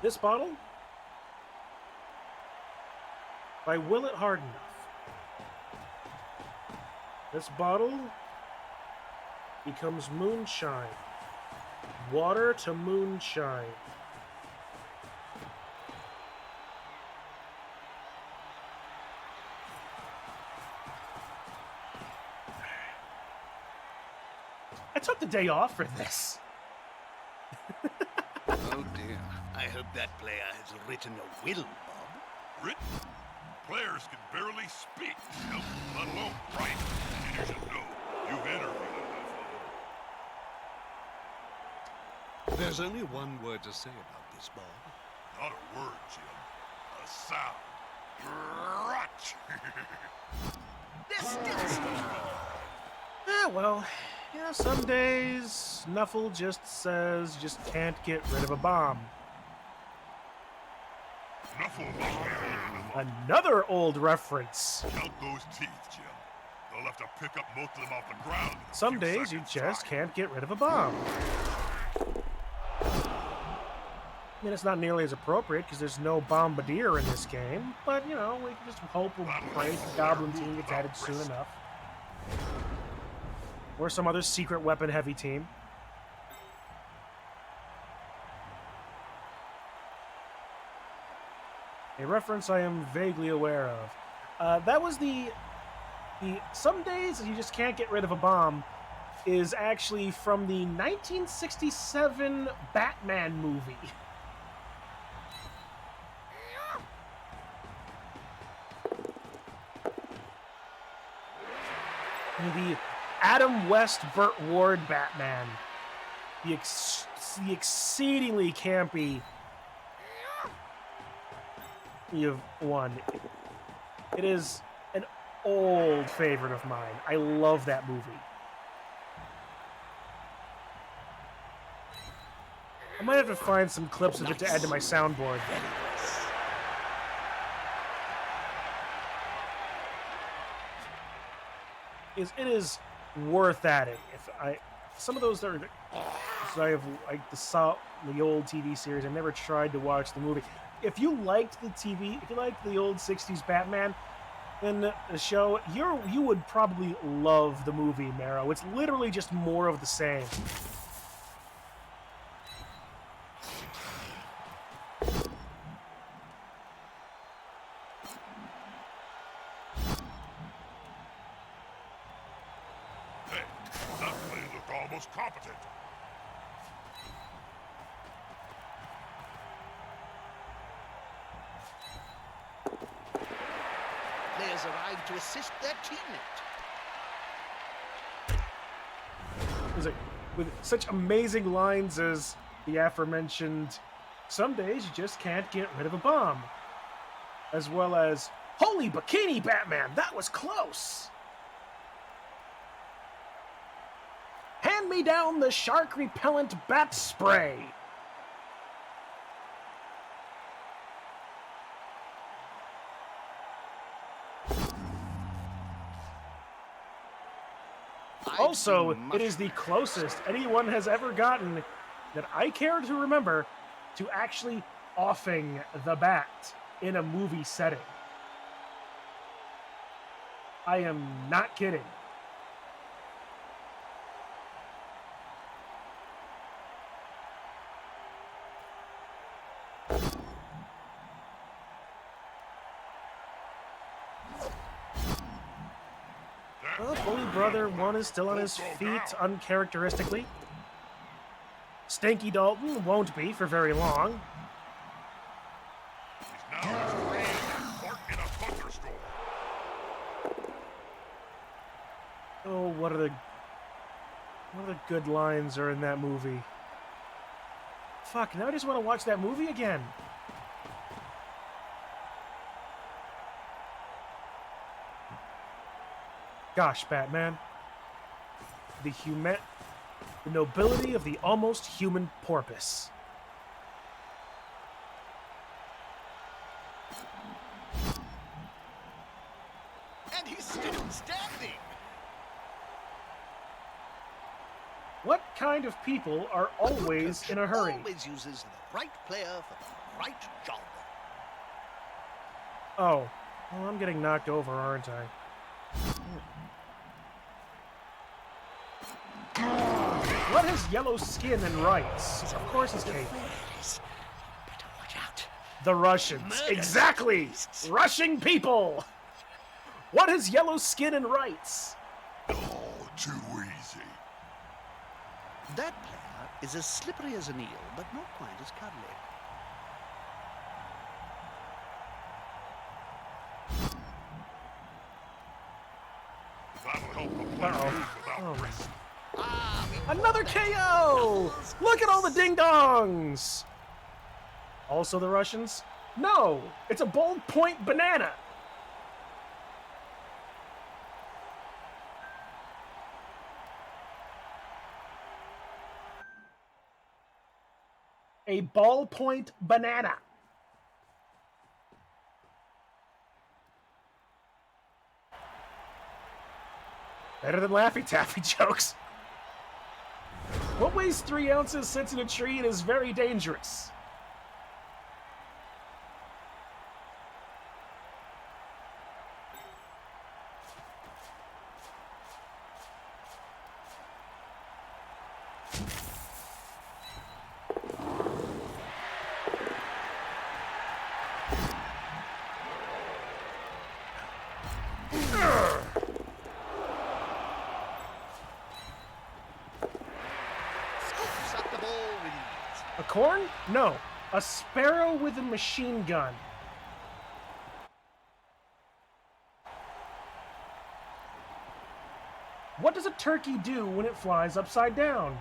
This bottle? If I will it hard enough. This bottle becomes moonshine. Water to moonshine. I took the day off for this. Oh dear. I hope that player has written a will, Bob. Written? Players can barely speak, let alone write. And you should know, you've There's only one word to say about this, Bob. Not a word, Jim. A sound. Crutch! They're still standing. Well, some days Snuffle just says you just can't get rid of a bomb. Snuffle must be holding them up. Another old reference. Count those teeth, Jim. They'll have to pick up most of them off the ground. in a Some few days you seconds' just time. can't get rid of a bomb. I mean, it's not nearly as appropriate because there's no bombardier in this game, but, we can just hope and pray the Goblin team gets added soon enough. Or some other secret weapon-heavy team. A reference I am vaguely aware of. That was the some days you just can't get rid of a bomb is actually from the 1967 Batman movie. The Adam West, Burt Ward Batman. The exceedingly campy one. It is an old favorite of mine. I love that movie. I might have to find some clips of it to add to my soundboard. It is worth adding. Some of those that I have like the old TV series. I never tried to watch the movie. If you liked the TV, if you liked the old '60s Batman, then the show you would probably love the movie Marrow. It's literally just more of the same. Competent. Players arrive to assist their teammate. With such amazing lines as the aforementioned, some days you just can't get rid of a bomb. As well as, holy bikini Batman, that was close! Hand me down the shark repellent bat spray. Also, it is the closest anyone has ever gotten that I care to remember to actually offing the bat in a movie setting. I am not kidding. Well, Bully Brother 1 is still on his feet uncharacteristically. Stinky Dalton won't be for very long. He's now as green as Bart in a thunderstorm. Oh, what are the good lines are in that movie? Fuck, now I just want to watch that movie again. Gosh, Batman. The nobility of the almost human porpoise. And he's still standing. What kind of people are always in a hurry? Always uses the right player for the right job. Oh, well, I'm getting knocked over, aren't I? What has yellow skin and rights? Of course it's Kate. Better watch out. The Russians. Murder. Exactly! Rushing people! What has yellow skin and rights? Oh, too easy. That player is as slippery as an eel, but not quite as cuddly. That'll help the player move without risk. Another RKO! Look at all the ding-dongs! Also the Russians? No! It's a ballpoint banana! A ballpoint banana. Better than Laffy Taffy jokes. What weighs 3 ounces, sits in a tree, and is very dangerous? A corn? No. A sparrow with a machine gun. What does a turkey do when it flies upside down?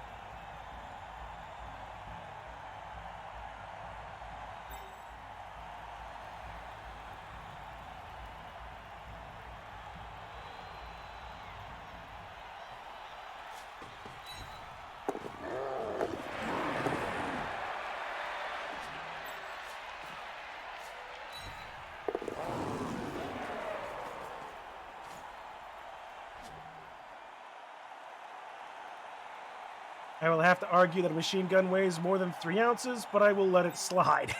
I will have to argue that a machine gun weighs more than 3 ounces, but I will let it slide.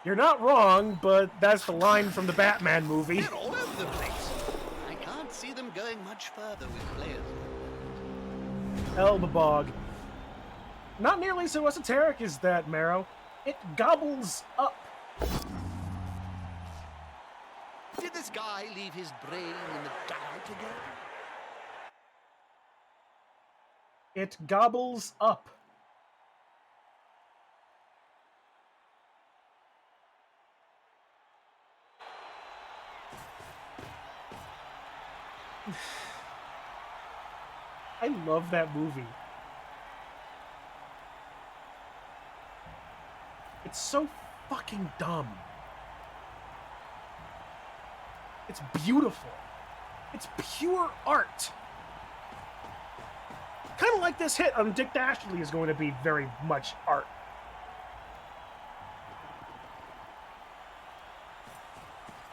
You're not wrong, but that's the line from the Batman movie. They're all over the place. I can't see them going much further with players. Elbabog. Not nearly so esoteric as that, Marrow. It gobbles up. Did this guy leave his brain in the dugout again? It gobbles up. I love that movie. It's so fucking dumb. It's beautiful. It's pure art. Kind of like this hit on Dick Dastardly is going to be very much art.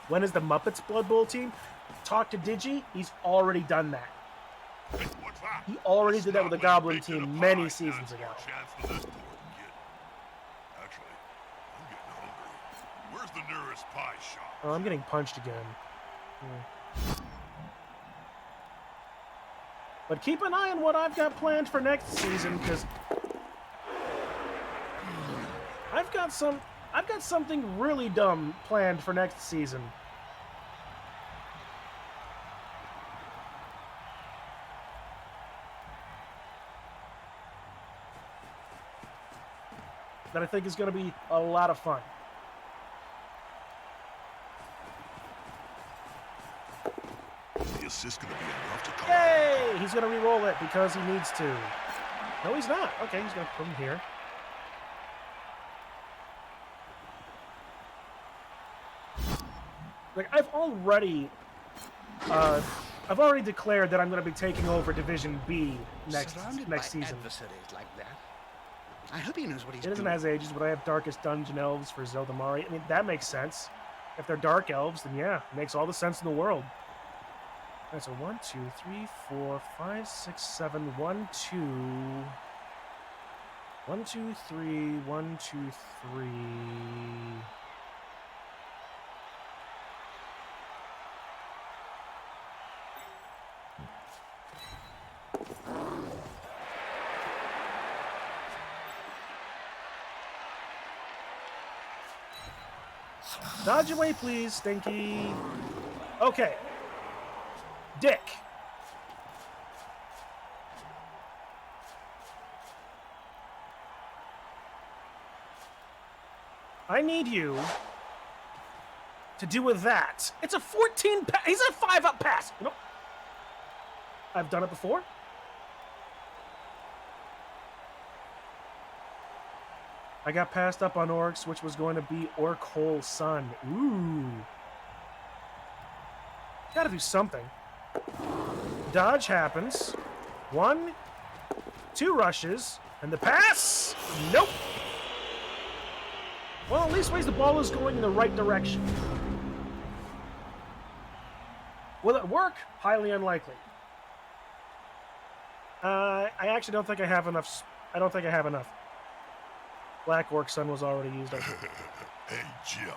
When is the Muppets Blood Bowl team? Talk to Digi. He's already done that. What's that? He already did that with the Stop Goblin making a team pie. many That's seasons more ago. chance for this poor kid. Actually, I'm getting hungry. Where's the nearest pie shop? Oh, I'm getting punched again. But keep an eye on what I've got planned for next season, because I've got something really dumb planned for next season. That I think is going to be a lot of fun. The assist gonna be enough to come. Yay! He's going to re-roll it because he needs to. No, he's not. Okay, he's going to put him here. Like, I've already declared that I'm going to be taking over Division B next season. Adversaries like that. I hope he knows what he's It isn't doing. as ages, but I have Darkest Dungeon Elves for Zeldamari. I mean, that makes sense. If they're Dark Elves, then yeah, it makes all the sense in the world. All right, so 1, 2, 3, 4, 5, 6, 7, 1, 2. 1, 2, 3, 1, 2, 3. Dodge away, please, Stinky. Okay. Dick. I need you to do with that. It's a 14 pass. He's a 5-up pass. You know, I've done it before. I got passed up on Orcs, which was going to be Orc Hole Sun. Ooh. Gotta do something. Dodge happens. 1, 2 rushes, and the pass! Nope! Well, at least ways the ball is going in the right direction. Will it work? Highly unlikely. I actually don't think I have enough. I don't think I have enough. Black Orc Sun was already used. Hey, Jim.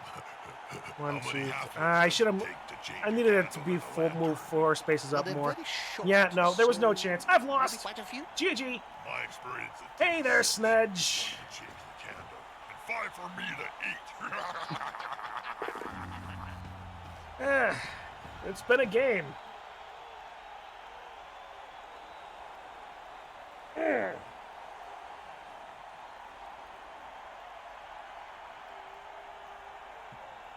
1, How 2. many half I should have. take to change I needed the it to handle be on the full lantern? move 4 spaces Well, up they're more. very short, Yeah, no, there was no so chance. I've maybe lost. quite a few. GG. My experience at Hey there, Denizens Snedge. change the candle. And 5 for me to eat. It's been a game.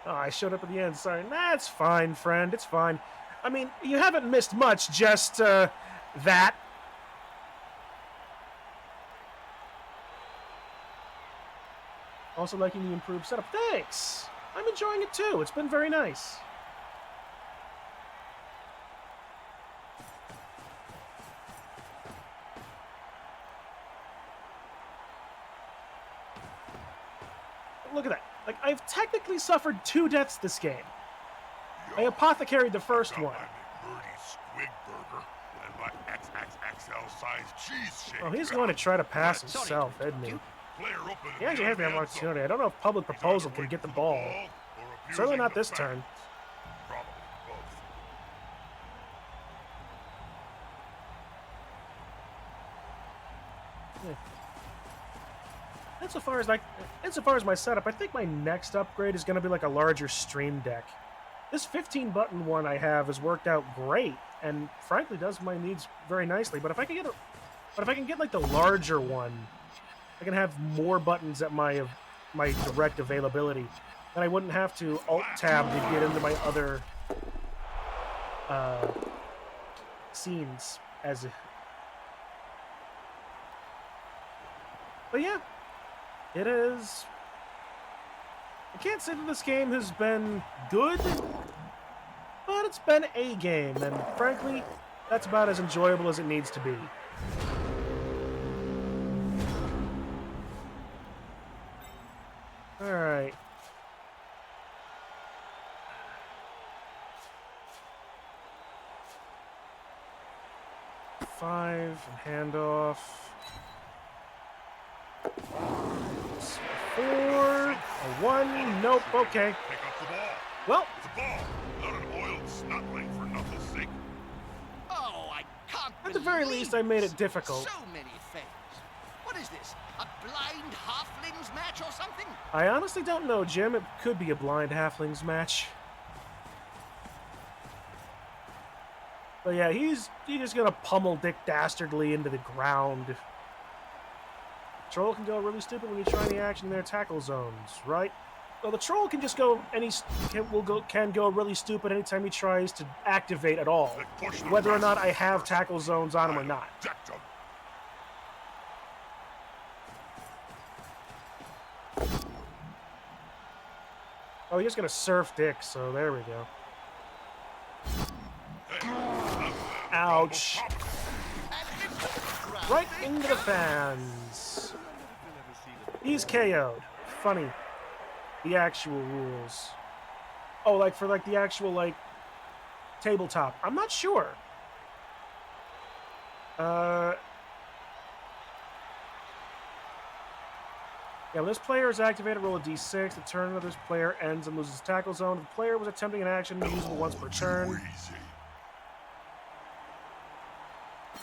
Oh, I showed up at the end. Sorry. Nah, it's fine, friend. It's fine. I mean, you haven't missed much, just, that. Also liking the improved setup. Thanks! I'm enjoying it too. It's been very nice. Look at that. Like, I've technically suffered 2 deaths this game. I apothecaried the first Got one. my McMurdy squig burger and my XXXL size cheese shake. Oh, he's going to try to pass Sorry to himself, isn't interrupt he? you. Player open He actually has the opportunity. I don't know if public proposal can get the ball. Certainly not this turn. Probably both. Insofar as my setup, I think my next upgrade is going to be like a larger stream deck. This 15-button one I have has worked out great, and frankly does my needs very nicely. But if I can get like the larger one, I can have more buttons at my direct availability, and I wouldn't have to alt tab to get into my other scenes as. But yeah. It is. I can't say that this game has been good, but it's been a game, and frankly, that's about as enjoyable as it needs to be. Alright. Five, handoff. 4, a 1, nope, okay. Pick up the ball. Well, It's a ball, not an oiled snotling for nothing's sake. Oh, I can't at the very believe least, I made this. it difficult. So many fails. What is this? A blind halflings match or something? I honestly don't know, Jim. It could be a blind halflings match. But yeah, he's just gonna pummel Dick Dastardly into the ground. Troll can go really stupid when you try any action in their tackle zones, right? Well, the troll can just go can go really stupid anytime he tries to activate at all, Then push the whether or not I rest have first. tackle zones on him or not. Decked 'em. Oh, he's just gonna surf Dick, so there we go. Ouch! Right into the fans. He's KO'd. Funny. The actual rules. Oh, like for like the actual like tabletop. I'm not sure. Yeah, when this player is activated, roll a d6. The turn of this player ends and loses tackle zone. If the player was attempting an action usable once per turn. Easy.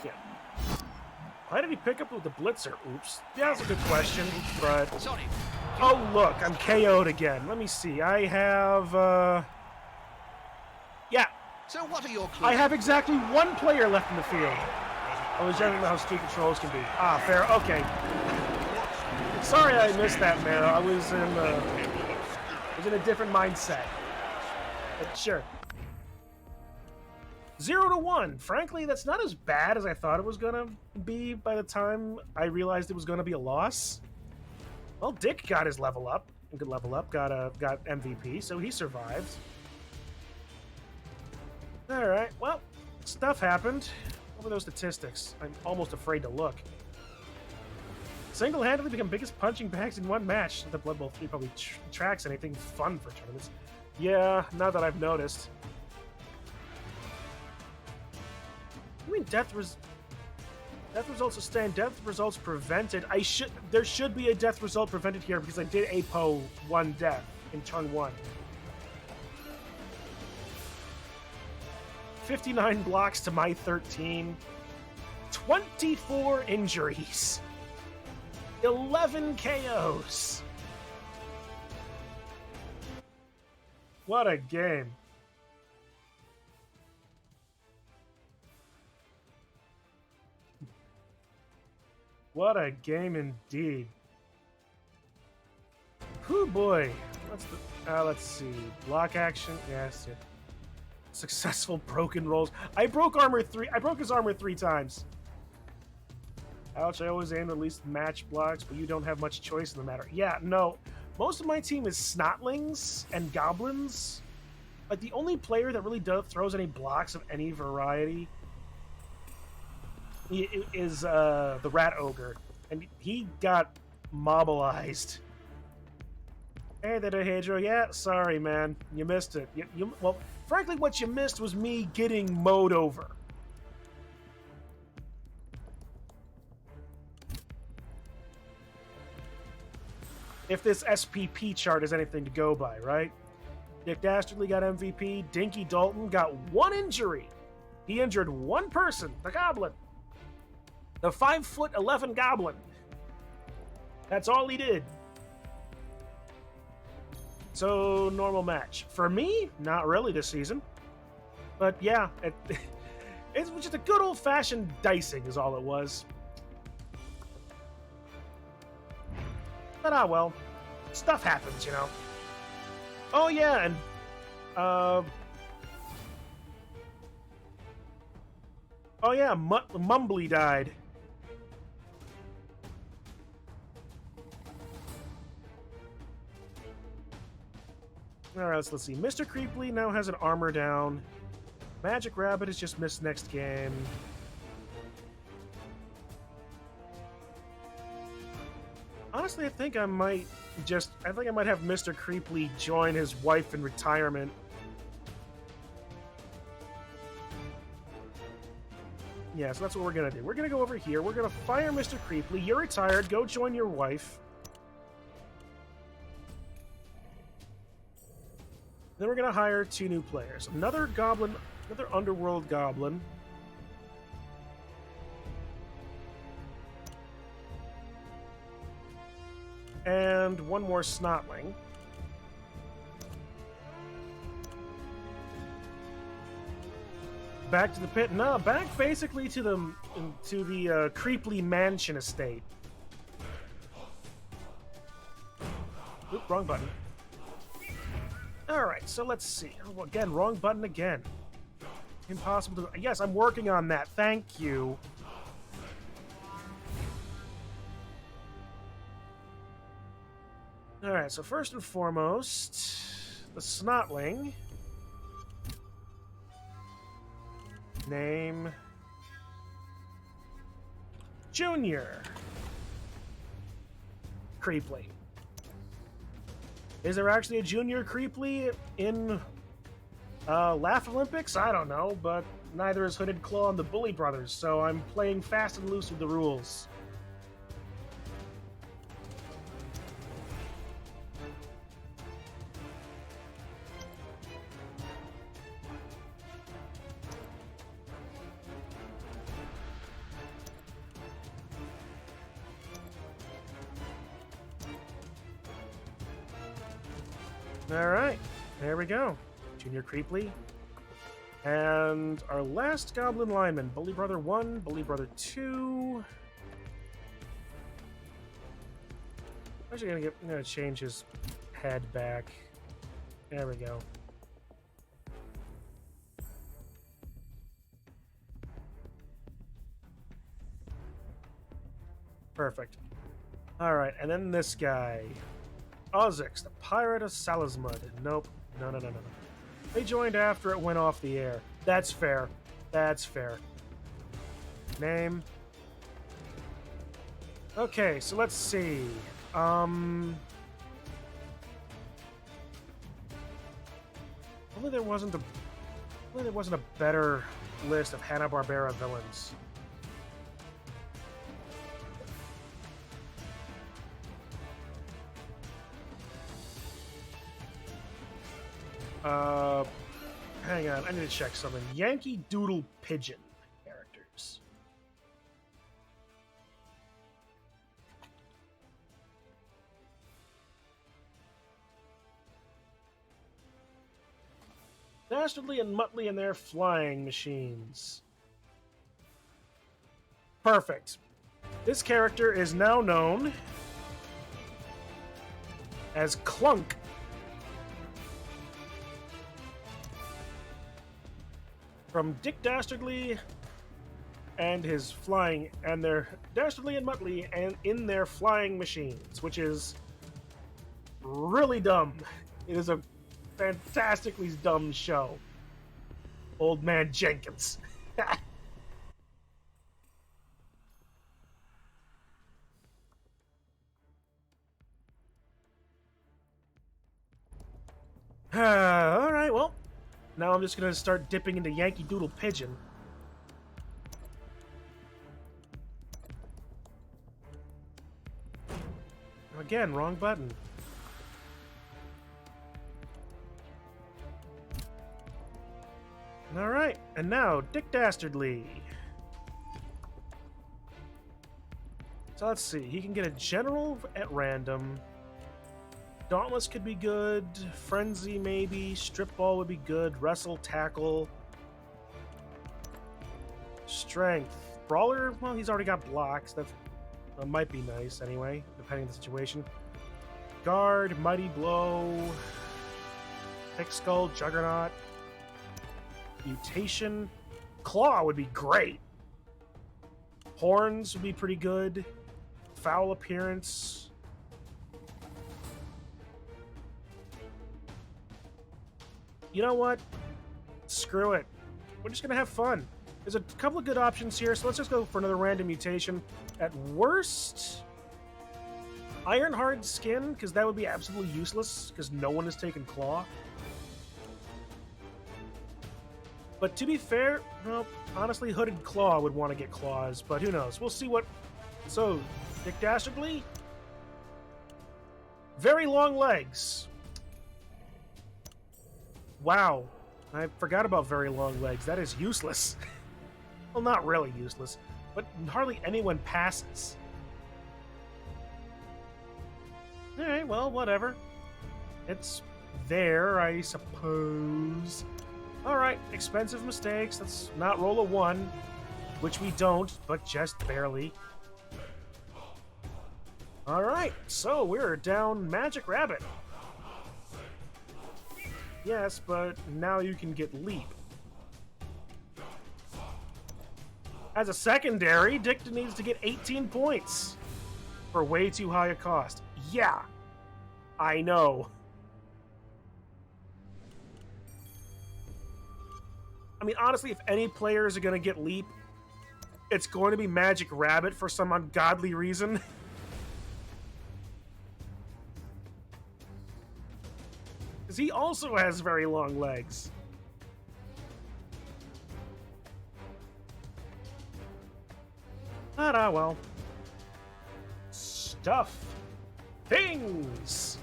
Yeah. Why did he pick up with the blitzer? Oops. Yeah, that's a good question, but... Sorry. Oh, look, I'm KO'd again. Let me see. I have, yeah, So what are your clues? I have exactly 1 player left in the field. I was just know how stupid trolls can be. Ah, fair. Okay. Sorry I missed that, Mara. I was in a different mindset. But sure. 0 to 1. Frankly, that's not as bad as I thought it was gonna be by the time I realized it was gonna be a loss. Well, Dick got his level up. Good level up. Got MVP, so he survived. All right. Well, stuff happened. What were those statistics? I'm almost afraid to look. Single-handedly become biggest punching bags in one match. The Blood Bowl 3 probably tracks anything fun for tournaments. Yeah, not that I've noticed. I mean, death results sustained, death results prevented. There should be a death result prevented here because I did APO 1 death in turn 1. 59 blocks to my 13. 24 injuries. 11 KOs. What a game. What a game indeed. Whew, boy. Let's see. Block action. Yes. Yeah. Successful broken rolls. I broke his armor 3 times. Ouch, I always aim to at least match blocks, but you don't have much choice in the matter. Yeah, no. Most of my team is snotlings and goblins. Like, the only player that really throws any blocks of any variety is the Rat Ogre. And he got mobilized. Hey there, Hedro. Yeah, sorry, man. You missed it. Well, frankly, what you missed was me getting mowed over. If this SPP chart is anything to go by, right? Dick Dastardly got MVP. Dinky Dalton got 1 injury. He injured 1 person, the Goblin. The 5'11" Goblin. That's all he did. So, normal match. For me, not really this season. But yeah, it was just a good old-fashioned dicing is all it was. But well, stuff happens, you know. Oh yeah, and oh yeah, Mumbly died. All right, let's see. Mr. Creeply now has an armor down. Magic Rabbit has just missed next game. Honestly, I think I might have Mr. Creeply join his wife in retirement. Yeah, so that's what we're gonna do. We're gonna go over here. We're gonna fire Mr. Creeply. You're retired. Go join your wife. Then we're gonna hire 2 new players. Another goblin, another Underworld goblin. And 1 more snotling. Back to the pit. No, back basically to the Creeply Mansion estate. Oop, wrong button. Alright, so let's see. Oh, again, wrong button again. Impossible to... Yes, I'm working on that. Thank you. Alright, so first and foremost, the snotling. Name. Junior. Creeply. Is there actually a Junior Creeply in Laugh Olympics? I don't know, but neither is Hooded Claw and the Bully Brothers, so I'm playing fast and loose with the rules. Alright, there we go. Junior Creeply. And our last Goblin Lineman, Bully Brother 1, Bully Brother 2. Actually, I'm gonna change his head back. There we go. Perfect. Alright, and then this guy. Ozix, the Pirate of Salismud. Nope. No, no, no, no, no. They joined after it went off the air. That's fair. That's fair. Name. Okay, so let's see. Only there wasn't a better list of Hanna-Barbera villains. Hang on, I need to check something. Yankee Doodle Pigeon characters. Dastardly and Muttley and their flying machines. Perfect. This character is now known as Clunk. From Dick Dastardly and his flying, and their Dastardly and Muttley and in their flying machines, which is really dumb. It is a fantastically dumb show. Old Man Jenkins. Alright, well, now I'm just going to start dipping into Yankee Doodle Pigeon. Again, wrong button. Alright, and now Dick Dastardly. So let's see, he can get a general at random. Dauntless could be good. Frenzy, maybe. Strip Ball would be good. Wrestle, Tackle. Strength. Brawler, well, he's already got blocks. That might be nice, anyway, depending on the situation. Guard, Mighty Blow. Thick Skull, Juggernaut. Mutation. Claw would be great. Horns would be pretty good. Foul Appearance. You know what? Screw it. We're just gonna have fun. There's a couple of good options here, so let's just go for another random mutation. At worst, Ironhard Skin, because that would be absolutely useless, because no one has taken Claw. But to be fair, well, honestly, Hooded Claw would want to get Claws, but who knows? We'll see what... So, Dick Dastardly? Very long legs. Wow, I forgot about very long legs. That is useless. Well, not really useless, but hardly anyone passes. Alright, well, whatever. It's there, I suppose. Alright, expensive mistakes. Let's not roll a 1, which we don't, but just barely. Alright, so we're down Magic Rabbit. Yes, but now you can get Leap. As a secondary, Dick needs to get 18 points for way too high a cost. Yeah, I know. I mean, honestly, if any players are going to get Leap, it's going to be Magic Rabbit for some ungodly reason. Because he also has very long legs. Ah, well. Stuff. Things!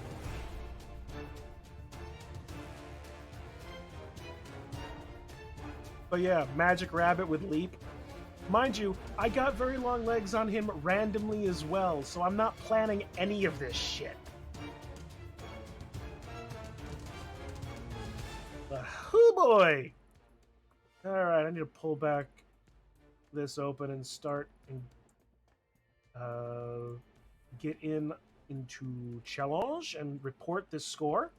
But yeah, Magic Rabbit with Leap. Mind you, I got very long legs on him randomly as well, so I'm not planning any of this shit. Oh boy! Alright, I need to pull back this open and start and get into challenge and report this score.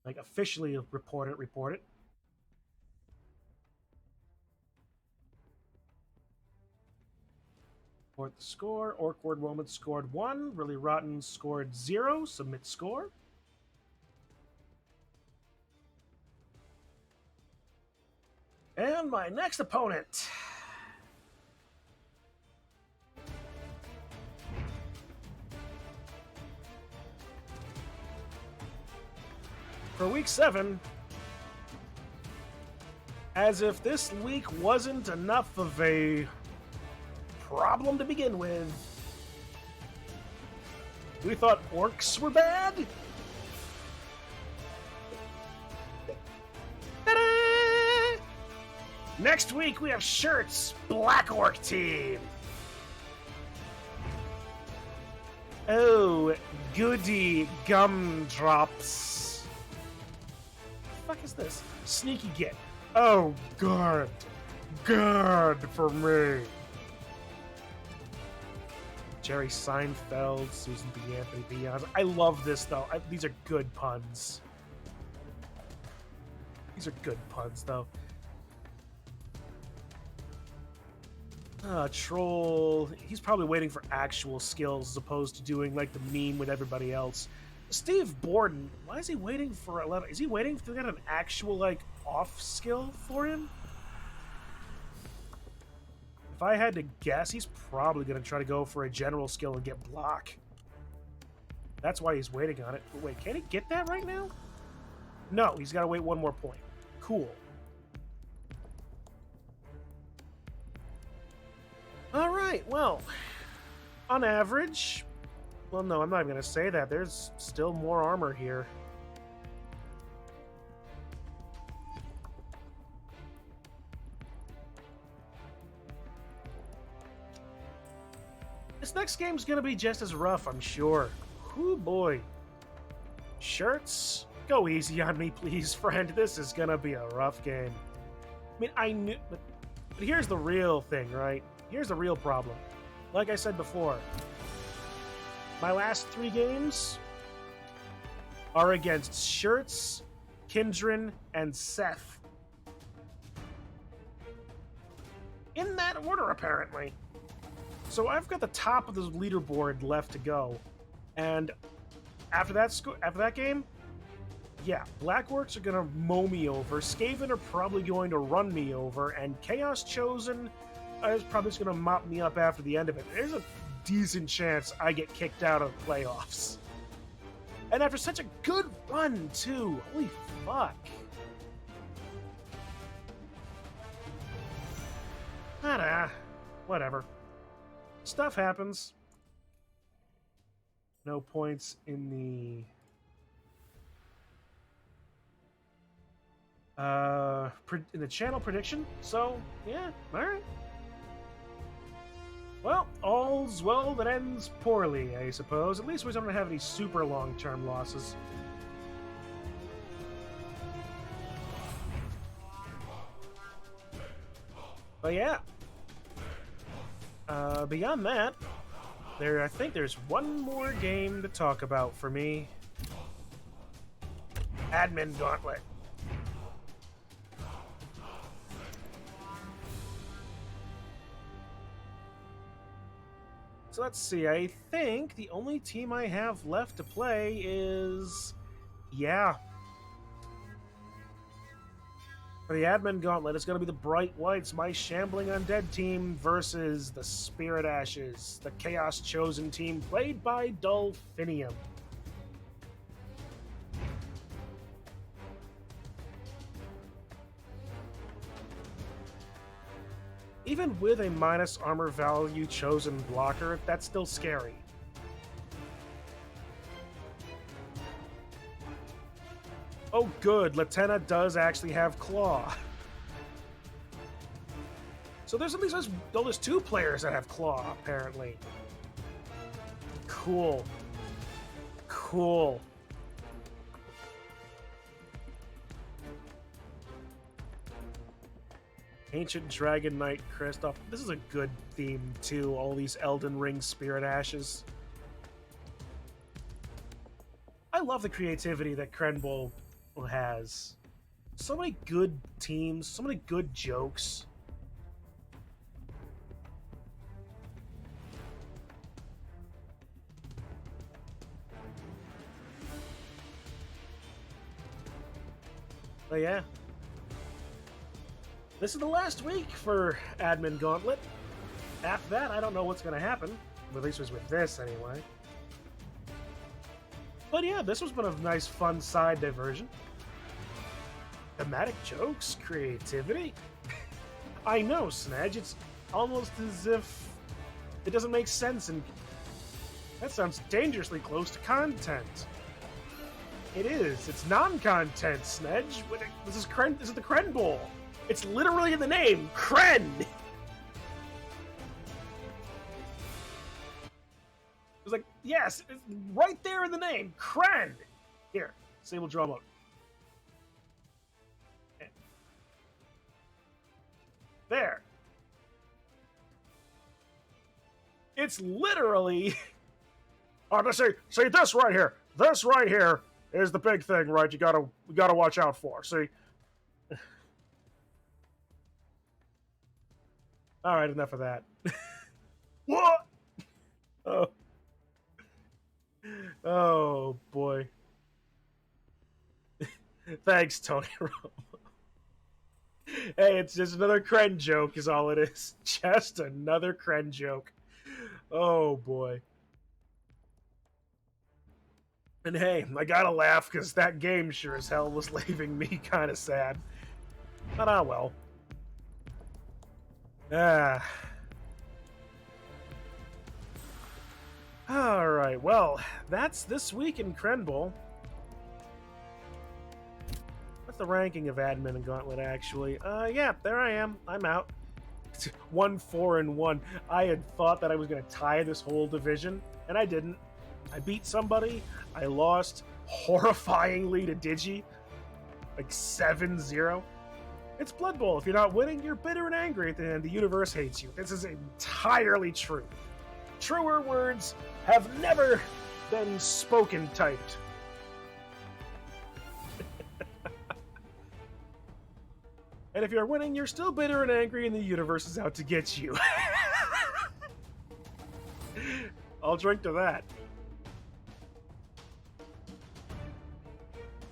Like, officially report it. Report the score. Orc Word Woman scored 1. Really Rotten scored 0. Submit score. And my next opponent. For week 7, as if this week wasn't enough of a problem to begin with, we thought orcs were bad? Ta-da! Next week we have shirts, Black Orc Team. Oh, goody gumdrops. What the fuck is this? Sneaky Git. Oh, good. Good for me. Jerry Seinfeld, Susan B. Anthony Beyond. I love this, though. These are good puns. These are good puns, though. Troll. He's probably waiting for actual skills as opposed to doing, like, the meme with everybody else. Steve Borden. Why is he waiting for 11? Is he waiting to get an actual, like, off skill for him? If I had to guess, he's probably going to try to go for a general skill and get block. That's why he's waiting on it. But wait, can he get that right now? No, he's got to wait one more point. Cool. All right, well, on average... Well, no, I'm not even going to say that. There's still more armor here. This next game's going to be just as rough, I'm sure. Whoo, boy. Shirts, go easy on me, please, friend. This is going to be a rough game. I mean, I knew... But here's the real thing, right? Here's the real problem. Like I said before, my last 3 games are against Shirts, Kindred, and Seth. In that order, apparently. So I've got the top of the leaderboard left to go. And after that game, yeah, Black Orcs are going to mow me over. Skaven are probably going to run me over. And Chaos Chosen is probably just going to mop me up after the end of it. There's a decent chance I get kicked out of the playoffs. And after such a good run, too. Holy fuck. Whatever. Stuff happens. No points in the channel prediction. So, yeah, alright. Well, all's well that ends poorly, I suppose. At least we don't have any super long-term losses. But yeah. Beyond that, I think there's one more game to talk about for me. Admin Gauntlet. So let's see, I think the only team I have left to play is... Yeah. For the Admin Gauntlet, it's going to be the Bright Whites, my Shambling Undead team, versus the Spirit Ashes, the Chaos Chosen team, played by Dolphinium. Even with a minus armor value chosen blocker, that's still scary. Oh good, Latenna does actually have Claw. So there's at least there's 2 players that have Claw, apparently. Cool. Cool. Ancient Dragon Knight Kristoff. This is a good theme, too. All these Elden Ring Spirit Ashes. I love the creativity that Crenbowl has. So many good teams, so many good jokes. But yeah. This is the last week for Admin Gauntlet. After that, I don't know what's going to happen. At least it was with this, anyway. But yeah, this was one of a nice, fun side diversion. Thematic jokes, creativity. I know, Snadge, it's almost as if it doesn't make sense, and that sounds dangerously close to content. It is. It's non-content, Snedge. This is the Crenbowl. It's literally in the name, Cren. It's like, yes, it's right there in the name, Cren. Here, Sable draw mode. There. It's literally. Oh, to see this right here. This right here is the big thing, right? You gotta watch out for. See. All right, enough of that. What? Oh boy. Thanks, Tony Romo. Hey, it's just another Kren joke is all it is. Just another Kren joke. Oh, boy. And hey, I gotta laugh because that game sure as hell was leaving me kind of sad. But well. Alright, well, that's this week in Crenbowl. What's the ranking of Admin and Gauntlet, actually? Yeah, there I am. I'm out. 1-4-1. I had thought that I was going to tie this whole division, and I didn't. I beat somebody. I lost horrifyingly to Digi. Like 7-0. It's Blood Bowl. If you're not winning, you're bitter and angry at the end. The universe hates you. This is entirely true. Truer words have never been spoken typed. And if you're winning, you're still bitter and angry, and the universe is out to get you. I'll drink to that.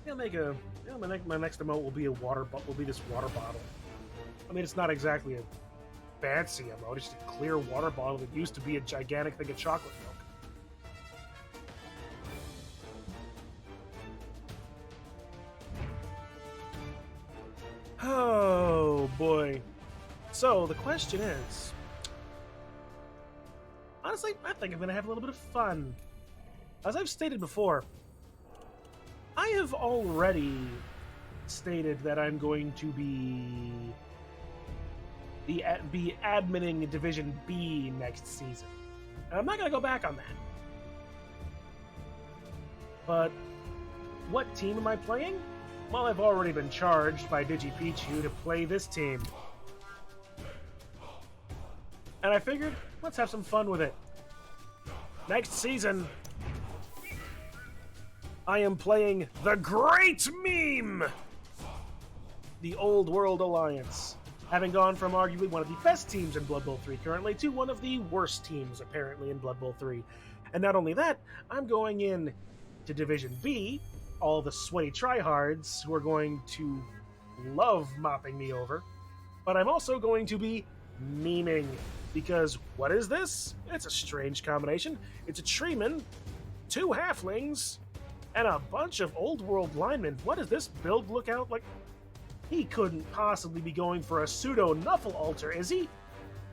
My next emote will be this water bottle. I mean, it's not exactly a fancy emote. It's just a clear water bottle that used to be a gigantic thing of chocolate milk. Oh boy. So the question is, honestly, I think I'm gonna have a little bit of fun. As I've stated before, I have already stated that I'm going to be adminning Division B next season. And I'm not gonna go back on that. But what team am I playing? Well, I've already been charged by DigiPichu to play this team. And I figured, let's have some fun with it. Next season, I am playing the Great Meme! The Old World Alliance. Having gone from arguably one of the best teams in Blood Bowl 3 currently to one of the worst teams, apparently, in Blood Bowl 3. And not only that, I'm going in to Division B, all the sweaty tryhards who are going to love mopping me over, but I'm also going to be memeing, because what is this? It's a strange combination. It's a treeman, 2 halflings, and a bunch of old world linemen. What does this build look out like? He couldn't possibly be going for a pseudo Nuffle altar, is he?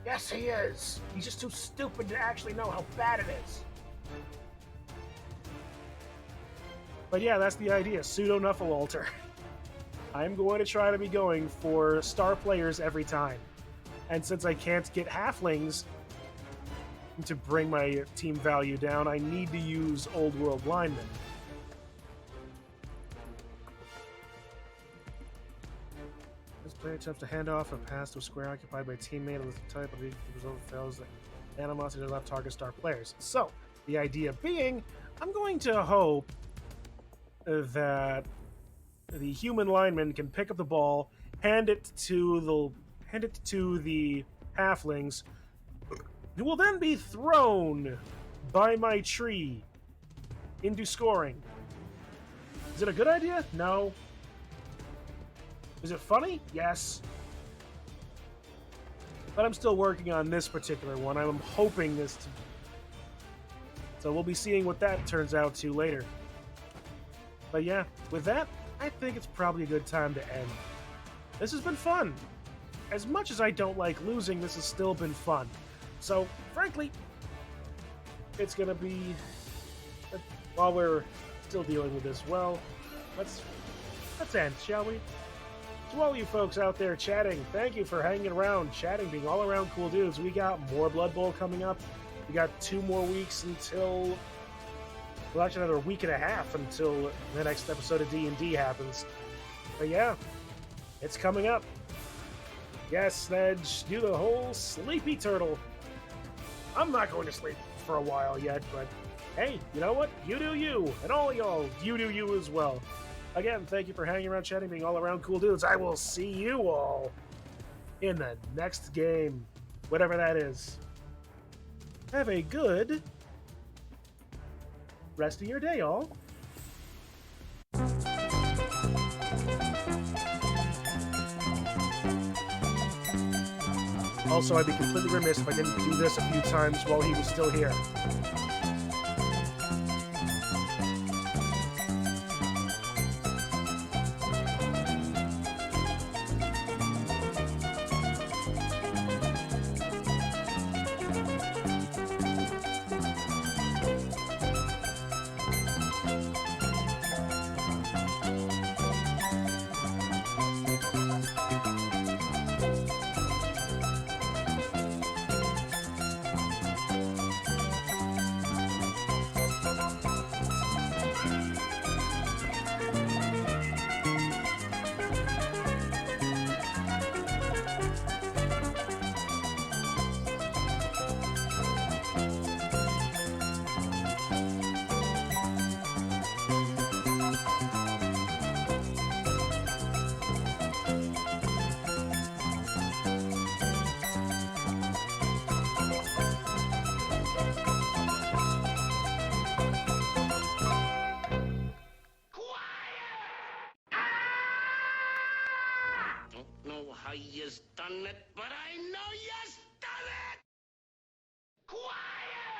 Yes, he is. He's just too stupid to actually know how bad it is. But yeah, that's the idea, pseudo Nuffle altar. I'm going to try to be going for star players every time. And since I can't get halflings to bring my team value down, I need to use old world linemen. This player attempts to hand off a pass to a square occupied by a teammate of the type of the result fails that animosity does not target star players. So, the idea being, I'm going to hope that the human lineman can pick up the ball, hand it to the halflings, who will then be thrown by my tree into scoring. Is it a good idea? No. Is it funny? Yes. But I'm still working on this particular one. I'm hoping this to... So we'll be seeing what that turns out to later. But yeah, with that, I think it's probably a good time to end. This has been fun. As much as I don't like losing, this has still been fun. So, frankly, it's gonna be... While we're still dealing with this, well, let's end, shall we? To all you folks out there chatting, thank you for hanging around, chatting, being all around cool dudes. We got more Blood Bowl coming up. We got 2 more weeks until... Well, actually another week and a half until the next episode of D&D happens. But yeah, it's coming up. Yes, Snedge, do the whole sleepy turtle. I'm not going to sleep for a while yet, but hey, you know what? You do you, and all y'all, you do you as well. Again, thank you for hanging around, chatting, being all around cool dudes. I will see you all in the next game, whatever that is. Have a good rest of your day, all. Also, I'd be completely remiss if I didn't do this a few times while he was still here. How you's done it, but I know you's done it! Quiet!